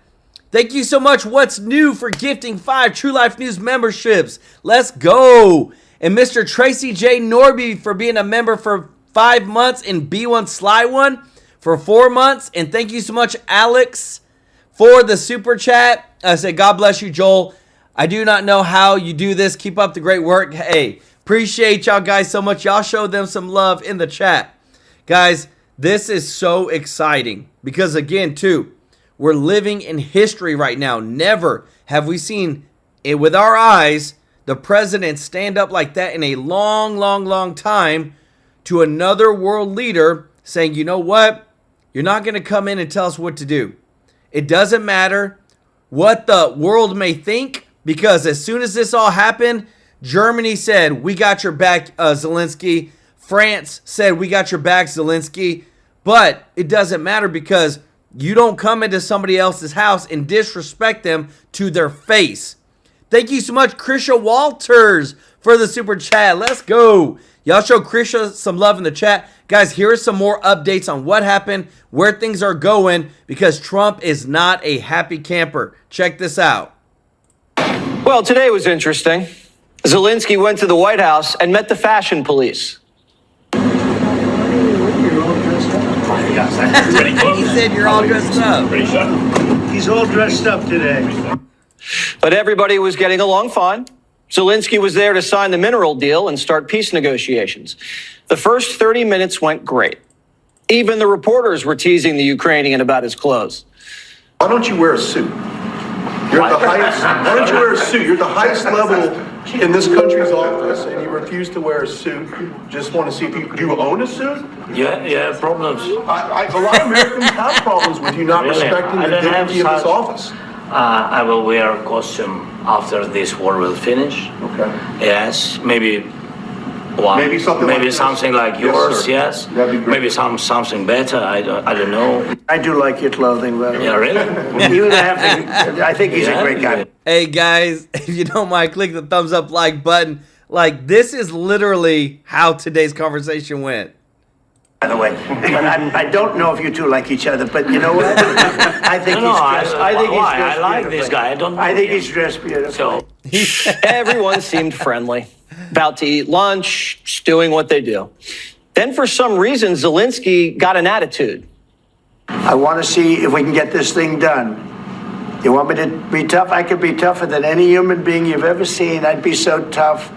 Thank you so much, What's New, for gifting 5 TrueLife News memberships. Let's go. And Mr. Tracy J. Norby for being a member for 5 months, and B1 Sly One for 4 months. And thank you so much, Alex, for the super chat. I said, God bless you, Joel. I do not know how you do this. Keep up the great work. Hey, appreciate y'all guys so much. Y'all showed them some love in the chat. Guys, this is so exciting because, again, too, we're living in history right now. Never have we seen it with our eyes, the president stand up like that in a long, long, long time to another world leader saying, you know what? You're not going to come in and tell us what to do. It doesn't matter what the world may think, because as soon as this all happened, Germany said, we got your back, Zelensky. France said, we got your back, Zelensky. But it doesn't matter because you don't come into somebody else's house and disrespect them to their face. Thank you so much, Krisha Walters, for the super chat. Let's go. Y'all show Krisha some love in the chat. Guys, here are some more updates on what happened, where things are going, because Trump is not a happy camper. Check this out. Well, today was interesting. Zelensky went to the White House and met the fashion police. He said you're all dressed up. He's all dressed up today. But everybody was getting along fine. Zelensky was there to sign the mineral deal and start peace negotiations. The first 30 minutes went great. Even the reporters were teasing the Ukrainian about his clothes. Why don't you wear a suit? You're at the highest. Why don't you wear a suit? You're at the highest level in this country's office, and you refuse to wear a suit. Just want to see if do you own a suit? Yeah, problems. A lot of Americans have problems with you not respecting the dignity of this office. I will wear a costume after this war will finish. Okay. Yes, maybe Well, Maybe something like this. something like Yes, yours, sir. yes. That'd be great. Maybe something better. I don't know. I do like your clothing, by the way. Yeah, really? Even I think he's a great guy. Hey guys, if you don't mind, click the thumbs up like button. Like, this is literally how today's conversation went. By the way, but I don't know if you two like each other, but you know what? I think No, he's dressed. I think he's why? dressed I like beautifully. this guy. I don't know I think him. he's dressed beautifully. So, Everyone seemed friendly, about to eat lunch, just doing what they do. Then, for some reason, Zelensky got an attitude. I want to see if we can get this thing done. You want me to be tough? I could be tougher than any human being you've ever seen. I'd be so tough.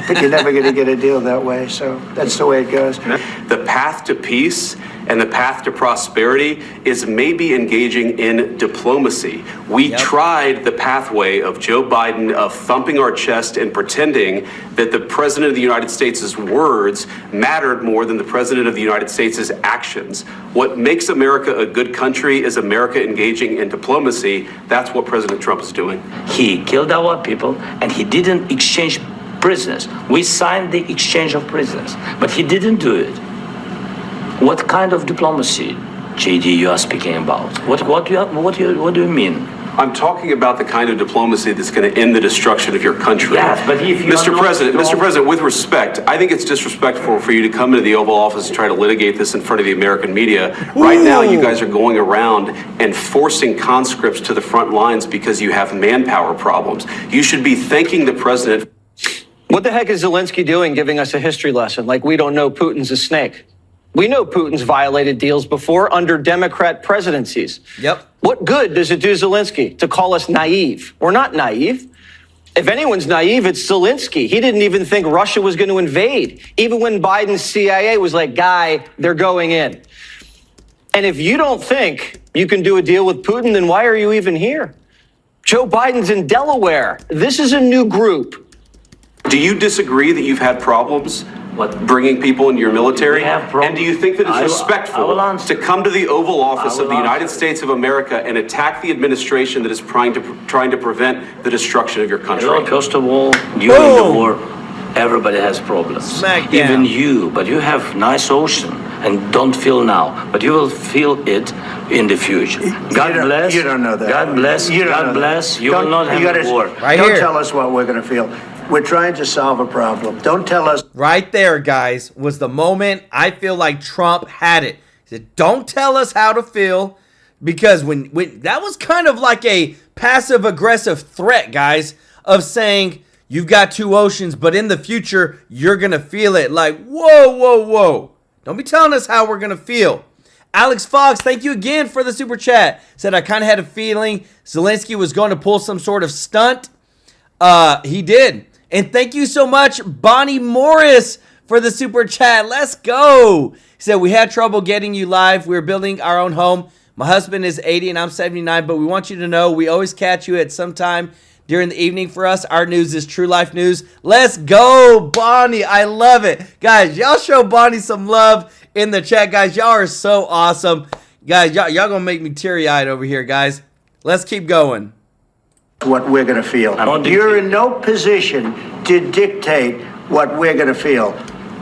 But you're never going to get a deal that way, so that's the way it goes. The path to peace and the path to prosperity is maybe engaging in diplomacy. We tried the pathway of Joe Biden of thumping our chest and pretending that the President of the United States' words mattered more than the President of the United States' actions. What makes America a good country is America engaging in diplomacy. That's what President Trump is doing. he killed our people, and he didn't exchange prisoners. We signed the exchange of prisoners, but he didn't do it. What kind of diplomacy, JD, you are speaking about? What do you mean? I'm talking about the kind of diplomacy that's going to end the destruction of your country. Yes, but if you Mr. are not President, strong- Mr. President, with respect, I think it's disrespectful for you to come into the Oval Office and try to litigate this in front of the American media. Right now, you guys are going around and forcing conscripts to the front lines because you have manpower problems. You should be thanking the president. What the heck is Zelensky doing giving us a history lesson like we don't know Putin's a snake? We know Putin's violated deals before under Democrat presidencies. Yep. What good does it do Zelensky to call us naive? We're not naive. If anyone's naive, it's Zelensky. He didn't even think Russia was going to invade, even when Biden's CIA was like, guy, they're going in. And if you don't think you can do a deal with Putin, then why are you even here? Joe Biden's in Delaware. This is a new group. Do you disagree that you've had problems bringing people into your military? We have problems. And do you think that I it's will respectful answer. to come to the Oval Office I of will the United answer. States of America and attack the administration that is trying to prevent the destruction of your country? Hello, first of all, during the war, everybody has problems. Smack Even down. you, but you have nice ocean and don't feel now, but you will feel it in the future. God bless. You don't know that. God bless. You don't know God that. bless. You Don't- will not have gotta- a war. Right Don't here. tell us what we're going to feel. We're trying to solve a problem. Don't tell us. Right there, guys, was the moment I feel like Trump had it. He said, don't tell us how to feel, because when that was kind of like a passive-aggressive threat, guys, of saying, you've got two oceans, but in the future, you're going to feel it. Like, whoa, whoa, whoa. Don't be telling us how we're going to feel. Alex Fox, thank you again for the super chat. Said, I kind of had a feeling Zelensky was going to pull some sort of stunt. He did. And thank you so much, Bonnie Morris, for the super chat. Let's go. He said, we had trouble getting you live. We're building our own home. My husband is 80 and I'm 79, but we want you to know we always catch you at some time during the evening. For us, our news is TrueLife News. Let's go, Bonnie. I love it. Guys, y'all show Bonnie some love in the chat, guys. Y'all are so awesome. Guys, y'all gonna make me teary-eyed over here, guys. Let's keep going. What we're going to feel. You're in no position to dictate what we're going to feel.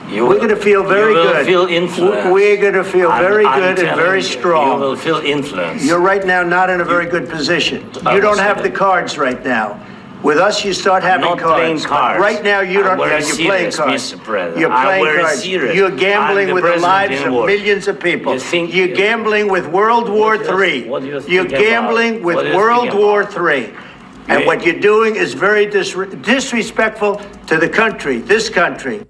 We're going to feel very you will good. Feel influence. We're going to feel very I'm good and telling very you, strong. You will feel influence. You're right now not in a very good position. You don't have the cards right now. With us, you start having not cards. playing cards. Right now, you don't. I'm very You're playing serious, cards. Mr. President. You're I'm playing very cards. serious. You're I'm gambling the with the president lives in of war. millions of people. You think- You're gambling with World War III. what do you think You're about? gambling with What do you World think War about? III. And what you're doing is very disrespectful to the country, this country.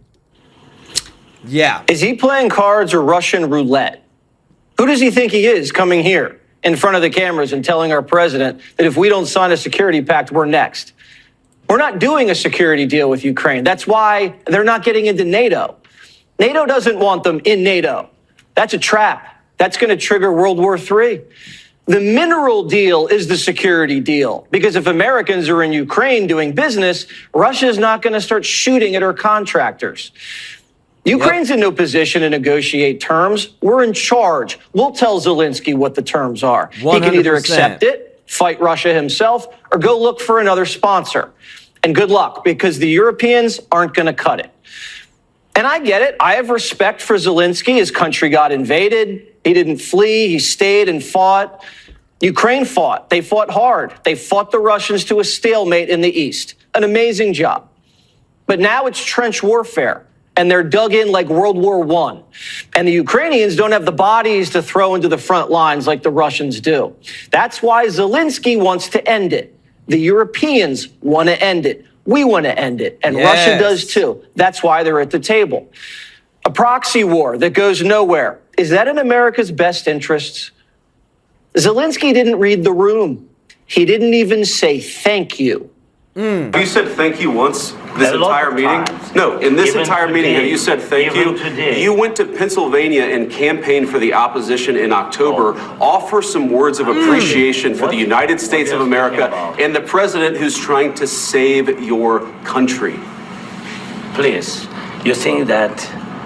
Yeah. Is he playing cards or Russian roulette? Who does he think he is coming here in front of the cameras and telling our president that if we don't sign a security pact, we're next? We're not doing a security deal with Ukraine. That's why they're not getting into NATO. NATO doesn't want them in NATO. That's a trap. That's going to trigger World War III. The mineral deal is the security deal, because if Americans are in Ukraine doing business, Russia's not going to start shooting at our contractors. Ukraine's in no position to negotiate terms. We're in charge. We'll tell Zelensky what the terms are. He can either 100%. accept it, fight Russia himself, or go look for another sponsor. And good luck, because the Europeans aren't going to cut it. And I get it. I have respect for Zelensky. His country got invaded. He didn't flee. He stayed and fought. Ukraine fought. They fought hard. They fought the Russians to a stalemate in the east. An amazing job. But now it's trench warfare, and they're dug in like World War I. And the Ukrainians don't have the bodies to throw into the front lines like the Russians do. That's why Zelensky wants to end it. The Europeans want to end it. We want to end it, and Russia does too. That's why they're at the table. A proxy war that goes nowhere. Is that in America's best interests? Zelensky didn't read the room. He didn't even say thank you. Have you said thank you once this entire meeting? No, in this entire meeting, have you said thank you? You went to Pennsylvania and campaigned for the opposition in October. Offer some words of appreciation for the United States of America and the president who's trying to save your country. Please, you think that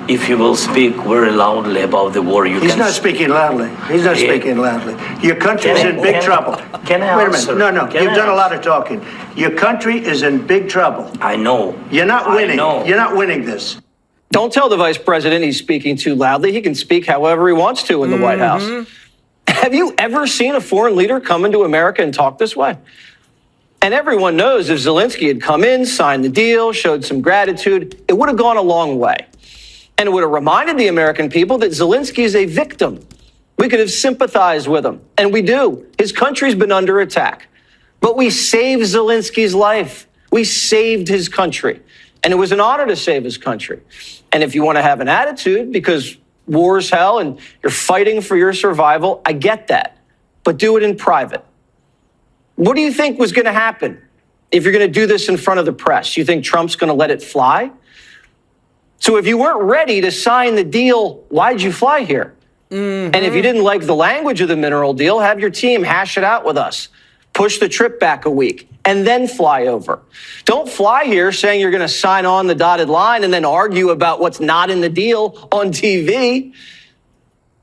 if you will speak very loudly about the war, He's not speaking loudly. He's not speaking loudly. Your country is in big trouble. Can I Wait a answer? minute. No, Can you've I done a lot answer? of talking. Your country is in big trouble. I know. You're not winning. I know. You're not winning this. Don't tell the vice president he's speaking too loudly. He can speak however he wants to in the White House. Have you ever seen a foreign leader come into America and talk this way? And everyone knows if Zelensky had come in, signed the deal, showed some gratitude, it would have gone a long way. And it would have reminded the American people that Zelensky is a victim. We could have sympathized with him, and we do. His country's been under attack. But we saved Zelensky's life. We saved his country. And it was an honor to save his country. And if you want to have an attitude because war's hell and you're fighting for your survival, I get that. But do it in private. What do you think was going to happen if you're going to do this in front of the press? You think Trump's going to let it fly? So if you weren't ready to sign the deal, why'd you fly here? And if you didn't like the language of the mineral deal, have your team hash it out with us. Push the trip back a week and then fly over. Don't fly here saying you're going to sign on the dotted line and then argue about what's not in the deal on TV.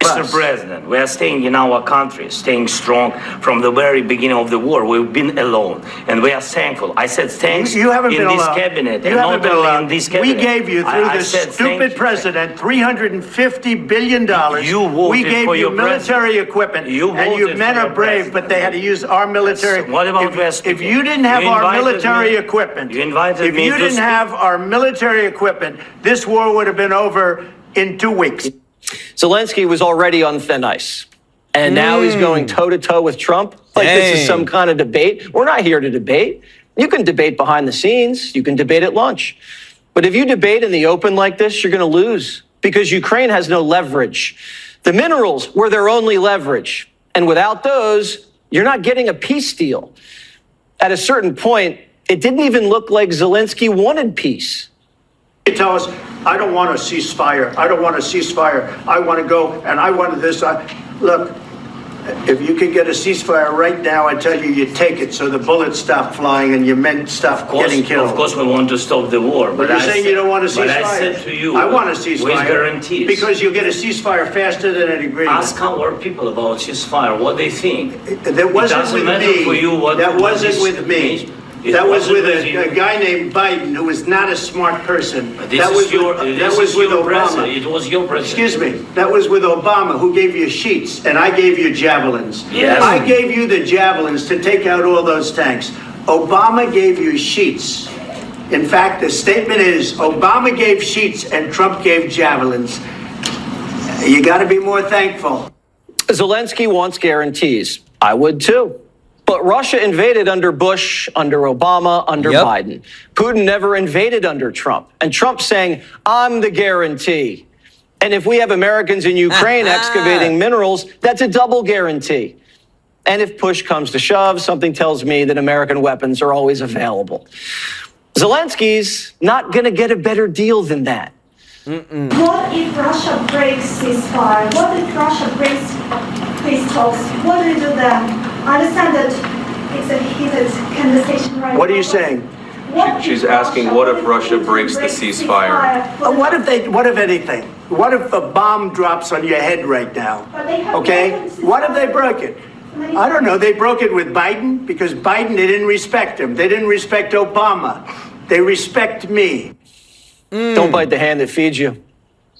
Mr. President, we are staying in our country, staying strong from the very beginning of the war. We've been alone, and we are thankful. I said thanks You haven't in been this allowed. cabinet, You and haven't not been only allowed. in this cabinet. We gave you, through I this said stupid president, $350 billion. You voted We gave for you your military president. equipment, You and your voted men for are your brave, but they had to use our military. What about if you didn't have You our invited military me- equipment, You invited if me you to didn't speak. have our military equipment, this war would have been over in 2 weeks. Zelensky was already on thin ice. And now he's going toe-to-toe with Trump like this is some kind of debate. We're not here to debate. You can debate behind the scenes. You can debate at lunch. But if you debate in the open like this, you're going to lose because Ukraine has no leverage. The minerals were their only leverage. And without those, you're not getting a peace deal. At a certain point, it didn't even look like Zelensky wanted peace. You tell us, I don't want a ceasefire. I don't want a ceasefire. I want to go, and I want this. Look, if you could get a ceasefire right now, I tell you, you take it so the bullets stop flying and your men stop getting killed. Of course, we want to stop the war. But you're saying you don't want a ceasefire. But I said to you, I want a ceasefire. with guarantees. Because you'll get a ceasefire faster than an agreement. Ask our people about ceasefire, what they think. That wasn't doesn't with matter me. for you what- That what wasn't this with me. means. It That was wasn't with with you. a guy named Biden who was not a smart person. This That is was your, with, this that was is with your Obama. president. It was your president. Excuse me. That was with Obama, who gave you sheets, and I gave you javelins. Yes. I gave you the javelins to take out all those tanks. Obama gave you sheets. In fact, the statement is Obama gave sheets and Trump gave javelins. You got to be more thankful. Zelensky wants guarantees. I would too. But Russia invaded under Bush, under Obama, under Biden. Putin never invaded under Trump. And Trump's saying, I'm the guarantee. And if we have Americans in Ukraine excavating minerals, that's a double guarantee. And if push comes to shove, something tells me that American weapons are always available. Zelensky's not going to get a better deal than that. What if Russia breaks ceasefire? What if Russia breaks peace talks? What do we do then? I understand that it's a heated conversation right now. What are you saying? She's asking, what if Russia breaks the ceasefire? What if anything? What if a bomb drops on your head right now? Okay? What if they broke it? I don't know. They broke it with Biden because Biden, they didn't respect him. They didn't respect Obama. They respect me. Don't bite the hand that feeds you.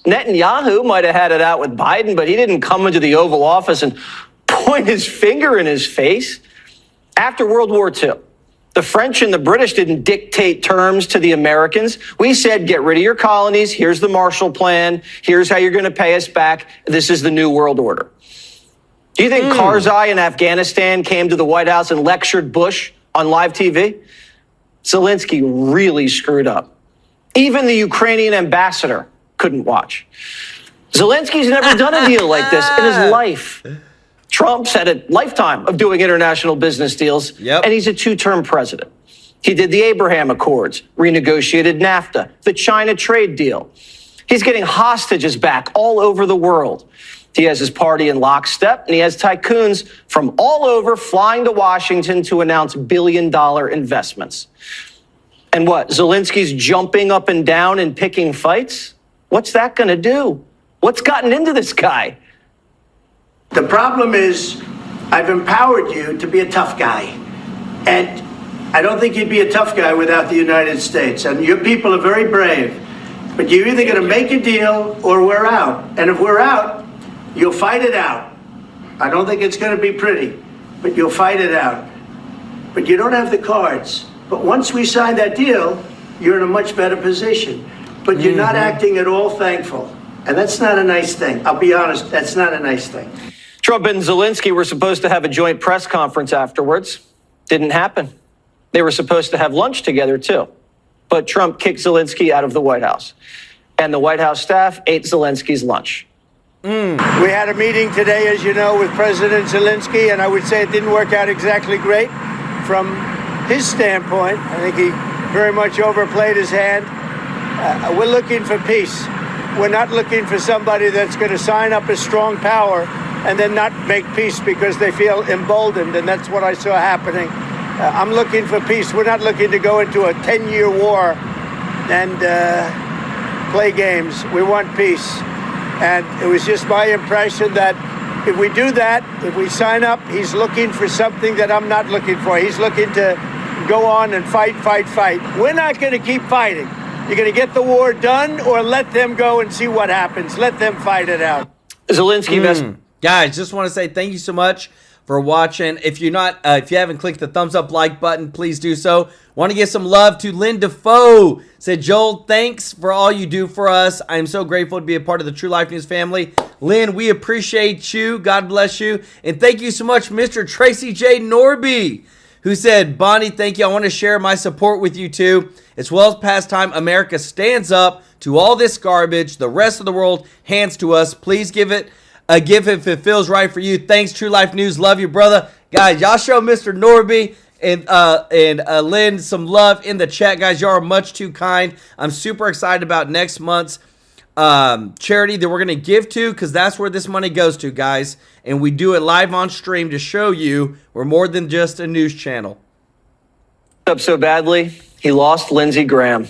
Netanyahu might have had it out with Biden, but he didn't come into the Oval Office and point his finger in his face. After World War II, the French and the British didn't dictate terms to the Americans. We said, get rid of your colonies. Here's the Marshall Plan. Here's how you're going to pay us back. This is the New World Order. Do you think Karzai in Afghanistan came to the White House and lectured Bush on live TV? Zelensky really screwed up. Even the Ukrainian ambassador couldn't watch. Zelensky's never done a deal like this in his life. Trump's had a lifetime of doing international business deals, and he's a two-term president. He did the Abraham Accords, renegotiated NAFTA, the China trade deal. He's getting hostages back all over the world. He has his party in lockstep, and he has tycoons from all over flying to Washington to announce billion-dollar investments. And what, Zelensky's jumping up and down and picking fights? What's that going to do? What's gotten into this guy? The problem is, I've empowered you to be a tough guy. And I don't think you'd be a tough guy without the United States. And your people are very brave. But you're either going to make a deal or we're out. And if we're out, you'll fight it out. I don't think it's going to be pretty, but you'll fight it out. But you don't have the cards. But once we sign that deal, you're in a much better position. But you're not acting at all thankful. And that's not a nice thing. I'll be honest, that's not a nice thing. Trump and Zelensky were supposed to have a joint press conference afterwards. Didn't happen. They were supposed to have lunch together, too. But Trump kicked Zelensky out of the White House. And the White House staff ate Zelensky's lunch. We had a meeting today, as you know, with President Zelensky, and I would say it didn't work out exactly great. From his standpoint, I think he very much overplayed his hand. We're looking for peace. We're not looking for somebody that's going to sign up as strong power and then not make peace because they feel emboldened, and that's what I saw happening. I'm looking for peace. We're not looking to go into a 10-year war and play games. We want peace. And it was just my impression that if we do that, if we sign up, he's looking for something that I'm not looking for. He's looking to go on and fight. We're not going to keep fighting. You're going to get the war done or let them go and see what happens. Let them fight it out. Zelensky Guys, just want to say thank you so much for watching. If you're not, if you haven't clicked the thumbs up like button, please do so. Want to give some love to Lynn Defoe. Said, Joel, thanks for all you do for us. I am so grateful to be a part of the True Life News family. Lynn, we appreciate you. God bless you. And thank you so much, Mr. Tracy J. Norby, who said, Bonnie, thank you. I want to share my support with you too. It's well past time America stands up to all this garbage. The rest of the world hands to us. Please give it a gift if it feels right for you. Thanks, True Life News. Love you, brother. Guys, y'all show Mr. Norby and Lynn some love in the chat, guys. Y'all are much too kind. I'm super excited about next month's charity that we're going to give to, because that's where this money goes to, guys. And we do it live on stream to show you we're more than just a news channel. Up so badly, he lost Lindsey Graham.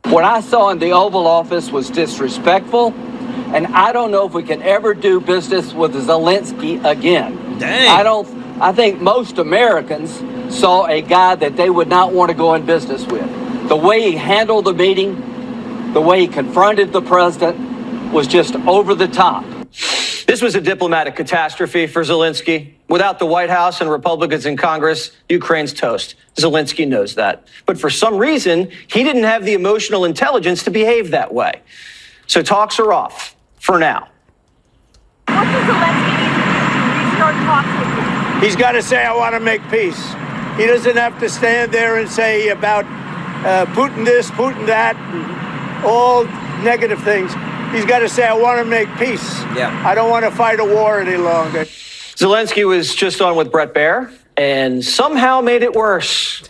What I saw in the Oval Office was disrespectful, and I don't know if we can ever do business with Zelensky again. Dang. I think most Americans saw a guy that they would not want to go in business with. The way he handled the meeting, the way he confronted the president was just over the top. This was a diplomatic catastrophe for Zelensky. Without the White House and Republicans in Congress, Ukraine's toast. Zelensky knows that. But for some reason, he didn't have the emotional intelligence to behave that way. So talks are off for now. What does Zelensky need to do to restart talks with you? He's got to say, I want to make peace. He doesn't have to stand there and say about Putin this, Putin that, all negative things. He's got to say, I want to make peace. Yeah. I don't want to fight a war any longer. Zelensky was just on with Bret Baier and somehow made it worse.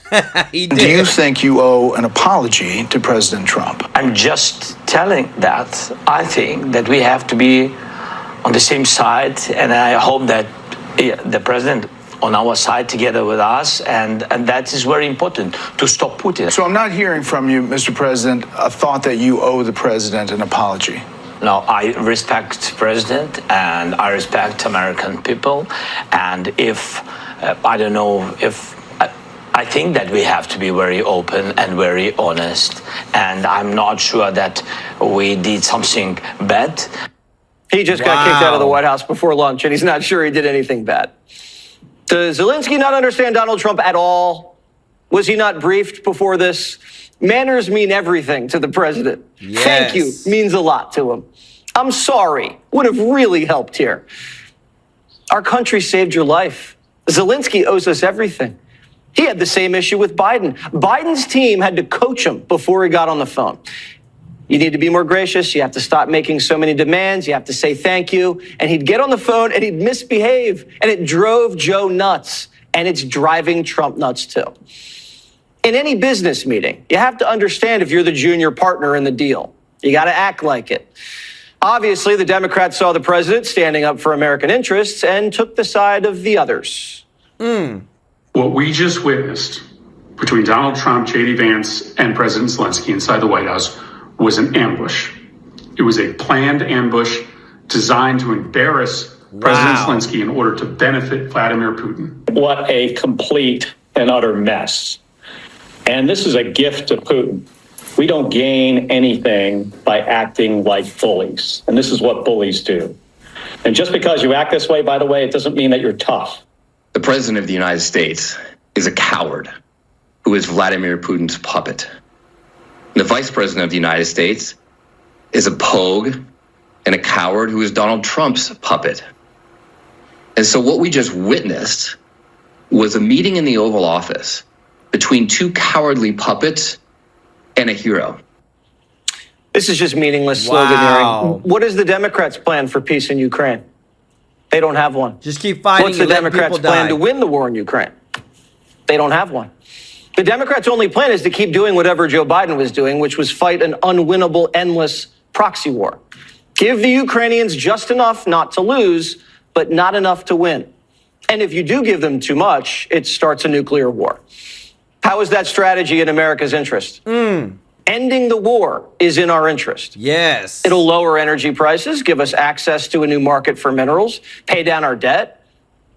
He did. Do you think you owe an apology to President Trump? I'm just telling that I think that we have to be on the same side, and I hope that the president on our side together with us, and that is very important to stop Putin. So I'm not hearing from you, Mr. President, a thought that you owe the president an apology. No, I respect president and I respect American people, and if I don't know if I think that we have to be very open and very honest, and I'm not sure that we did something bad. He just got kicked out of the White House before lunch, and he's not sure he did anything bad. Does Zelensky not understand Donald Trump at all? Was he not briefed before this? Manners mean everything to the president. Yes. Thank you means a lot to him. I'm sorry would have really helped here. Our country saved your life. Zelensky owes us everything. He had the same issue with Biden. Biden's team had to coach him before he got on the phone. You need to be more gracious. You have to stop making so many demands. You have to say thank you. And he'd get on the phone and he'd misbehave. And it drove Joe nuts. And it's driving Trump nuts too. In any business meeting, you have to understand if you're the junior partner in the deal. You got to act like it. Obviously, the Democrats saw the president standing up for American interests and took the side of the others. What we just witnessed between Donald Trump, J.D. Vance, and President Zelensky inside the White House was an ambush. It was a planned ambush designed to embarrass President Zelensky in order to benefit Vladimir Putin. What a complete and utter mess. And this is a gift to Putin. We don't gain anything by acting like bullies. And this is what bullies do. And just because you act this way, by the way, it doesn't mean that you're tough. The President of the United States is a coward who is Vladimir Putin's puppet. The Vice President of the United States is a pogue and a coward who is Donald Trump's puppet. And so what we just witnessed was a meeting in the Oval Office between two cowardly puppets and a hero. This is just meaningless sloganeering. What is the Democrats' plan for peace in Ukraine? They don't have one. Just keep fighting. What's the Democrats' plan to win the war in Ukraine? They don't have one. The Democrats' only plan is to keep doing whatever Joe Biden was doing, which was fight an unwinnable, endless proxy war. Give the Ukrainians just enough not to lose, but not enough to win. And if you do give them too much, it starts a nuclear war. How is that strategy in America's interest? Ending the war is in our interest. Yes. It'll lower energy prices, give us access to a new market for minerals, pay down our debt,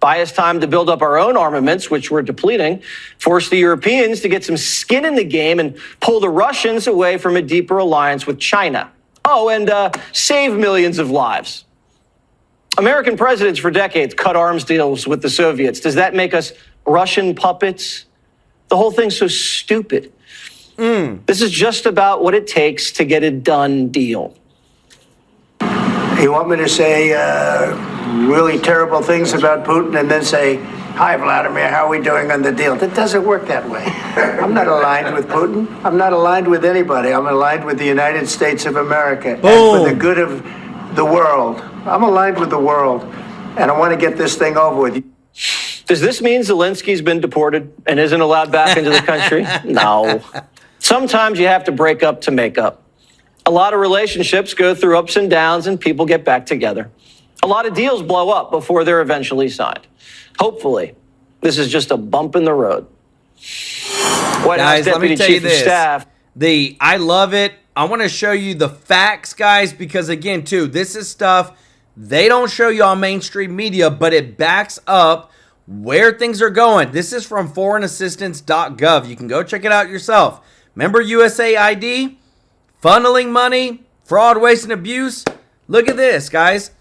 buy us time to build up our own armaments, which we're depleting, force the Europeans to get some skin in the game and pull the Russians away from a deeper alliance with China. Oh, and save millions of lives. American presidents for decades cut arms deals with the Soviets. Does that make us Russian puppets? The whole thing's so stupid. This is just about what it takes to get a done deal. You want me to say really terrible things about Putin and then say, hi, Vladimir, how are we doing on the deal? It doesn't work that way. I'm not aligned with Putin. I'm not aligned with anybody. I'm aligned with the United States of America. Boom. And for the good of the world. I'm aligned with the world. And I want to get this thing over with. Does this mean Zelensky's been deported and isn't allowed back into the country? No. Sometimes you have to break up to make up. A lot of relationships go through ups and downs and people get back together. A lot of deals blow up before they're eventually signed. Hopefully, this is just a bump in the road. White House Deputy Chief of Staff. I love it. I want to show you the facts, guys, because again, too, this is stuff they don't show you on mainstream media, but it backs up where things are going. This is from foreignassistance.gov. You can go check it out yourself. Remember USAID? Funneling money, fraud, waste, and abuse? Look at this, guys.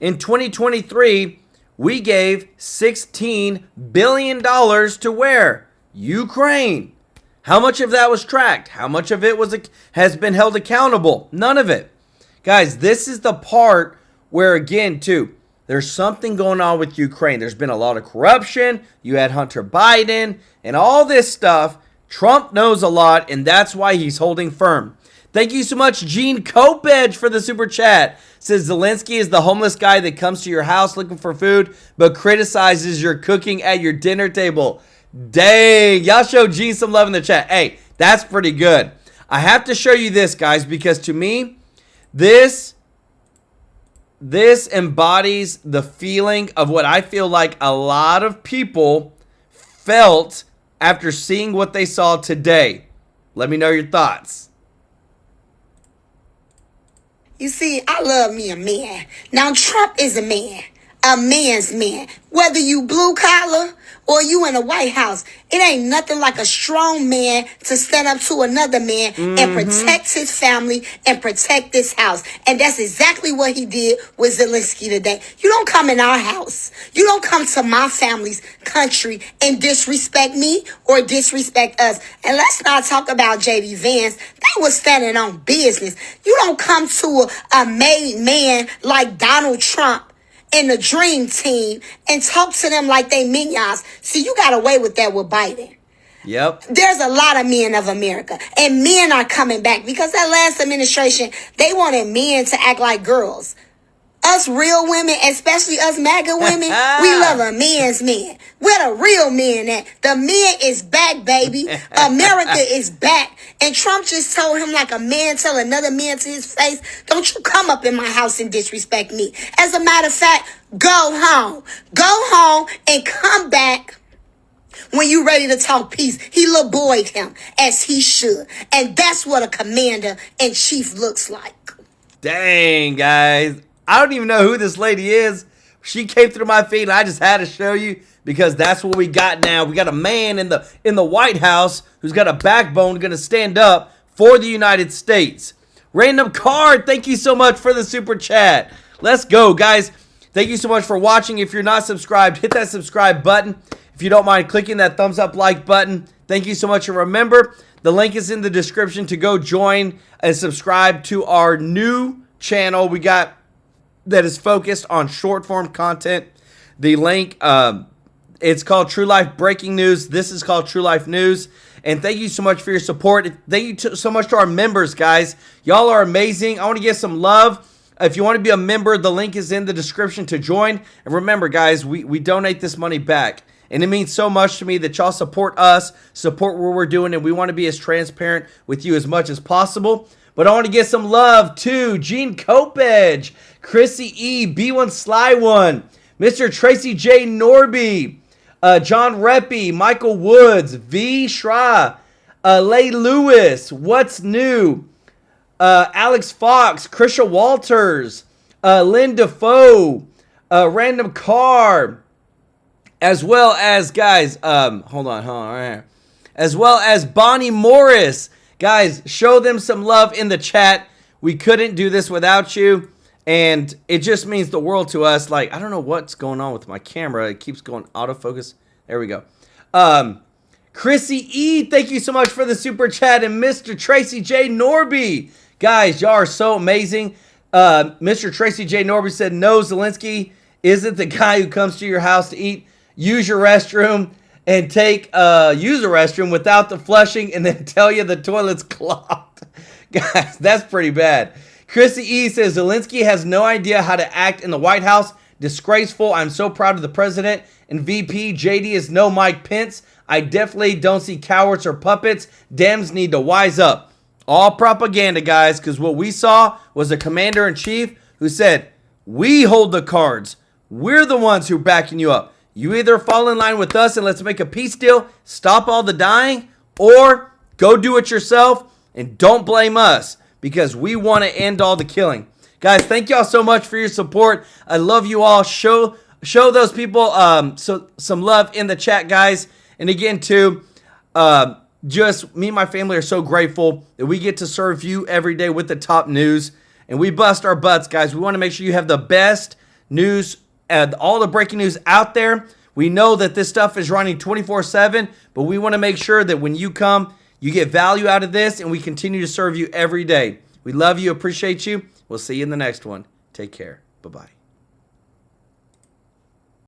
In 2023, we gave $16 billion to where? Ukraine. How much of that was tracked? How much of it has been held accountable? None of it. Guys, this is the part where, again, too, there's something going on with Ukraine. There's been a lot of corruption. You had Hunter Biden and all this stuff. Trump knows a lot, and that's why he's holding firm. Thank you so much, Gene Kopedge, for the super chat. Says Zelensky is the homeless guy that comes to your house looking for food, but criticizes your cooking at your dinner table. Dang, y'all show Gene some love in the chat. Hey, that's pretty good. I have to show you this, guys, because to me, this embodies the feeling of what I feel like a lot of people felt after seeing what they saw today. Let me know your thoughts. You see, I love me a man. Now, Trump is a man. a man's man. Whether you blue collar or you in the White House, it ain't nothing like a strong man to stand up to another man and protect his family and protect this house. And that's exactly what he did with Zelensky today. You don't come in our house. You don't come to my family's country and disrespect me or disrespect us. And let's not talk about J.D. Vance. They were standing on business. You don't come to a made man like Donald Trump and the Dream Team and talk to them like they minions. See, you got away with that with Biden. Yep. There's a lot of men of America, and men are coming back because that last administration, they wanted men to act like girls. Us real women, especially us MAGA women, we love a man's man. Where the real men at? The man is back, baby. America is back. And Trump just told him like a man tell another man to his face, don't you come up in my house and disrespect me. As a matter of fact, go home. Go home and come back when you ready to talk peace. He little boyed him as he should. And that's what a commander-in-chief looks like. Dang, guys. I don't even know who this lady is. She came through my feed and I just had to show you because that's what we got now. We got a man in the White House who's got a backbone going to stand up for the United States. Random Card, thank you so much for the super chat. Let's go, guys. Thank you so much for watching. If you're not subscribed, hit that subscribe button. If you don't mind clicking that thumbs up like button, thank you so much. And remember, the link is in the description to go join and subscribe to our new channel we got that is focused on short form content. The link, it's called TrueLife Breaking News. This is called TrueLife News. And thank you so much for your support. Thank you so much to our members, guys. Y'all are amazing. I want to get some love. If you want to be a member, the link is in the description to join. And remember, guys, we donate this money back. And it means so much to me that y'all support us, support what we're doing, and we want to be as transparent with you as much as possible. But I want to get some love to Gene Copedge, Chrissy E, B1 Sly One, Mr. Tracy J. Norby, John Reppy, Michael Woods, V. Shra, Lay Lewis, What's New, Alex Fox, Krisha Walters, Lynn Defoe, Random Car, as well as, guys, hold on, right. As well as Bonnie Morris. Guys, show them some love in the chat. We couldn't do this without you. And it just means the world to us. Like, I don't know what's going on with my camera. It keeps going autofocus. There we go. Chrissy E, thank you so much for the super chat. And Mr. Tracy J. Norby. Guys, y'all are so amazing. Mr. Tracy J. Norby said, no, Zelensky isn't the guy who comes to your house to eat, use your restroom, and use a restroom without the flushing and then tell you the toilet's clogged. Guys, that's pretty bad. Chrissy E says, Zelensky has no idea how to act in the White House. Disgraceful. I'm so proud of the president and VP. JD is no Mike Pence. I definitely don't see cowards or puppets. Dems need to wise up. All propaganda, guys, because what we saw was a commander-in-chief who said, we hold the cards. We're the ones who are backing you up. You either fall in line with us and let's make a peace deal, stop all the dying, or go do it yourself and don't blame us because we want to end all the killing. Guys, thank y'all so much for your support. I love you all. Show those people some love in the chat, guys. And again, too, just me and my family are so grateful that we get to serve you every day with the top news. And we bust our butts, guys. We want to make sure you have the best news and all the breaking news out there. We know that this stuff is running 24/7, but we want to make sure that when you come, you get value out of this, and we continue to serve you every day. We love you, appreciate you. We'll see you in the next one. Take care. Bye-bye.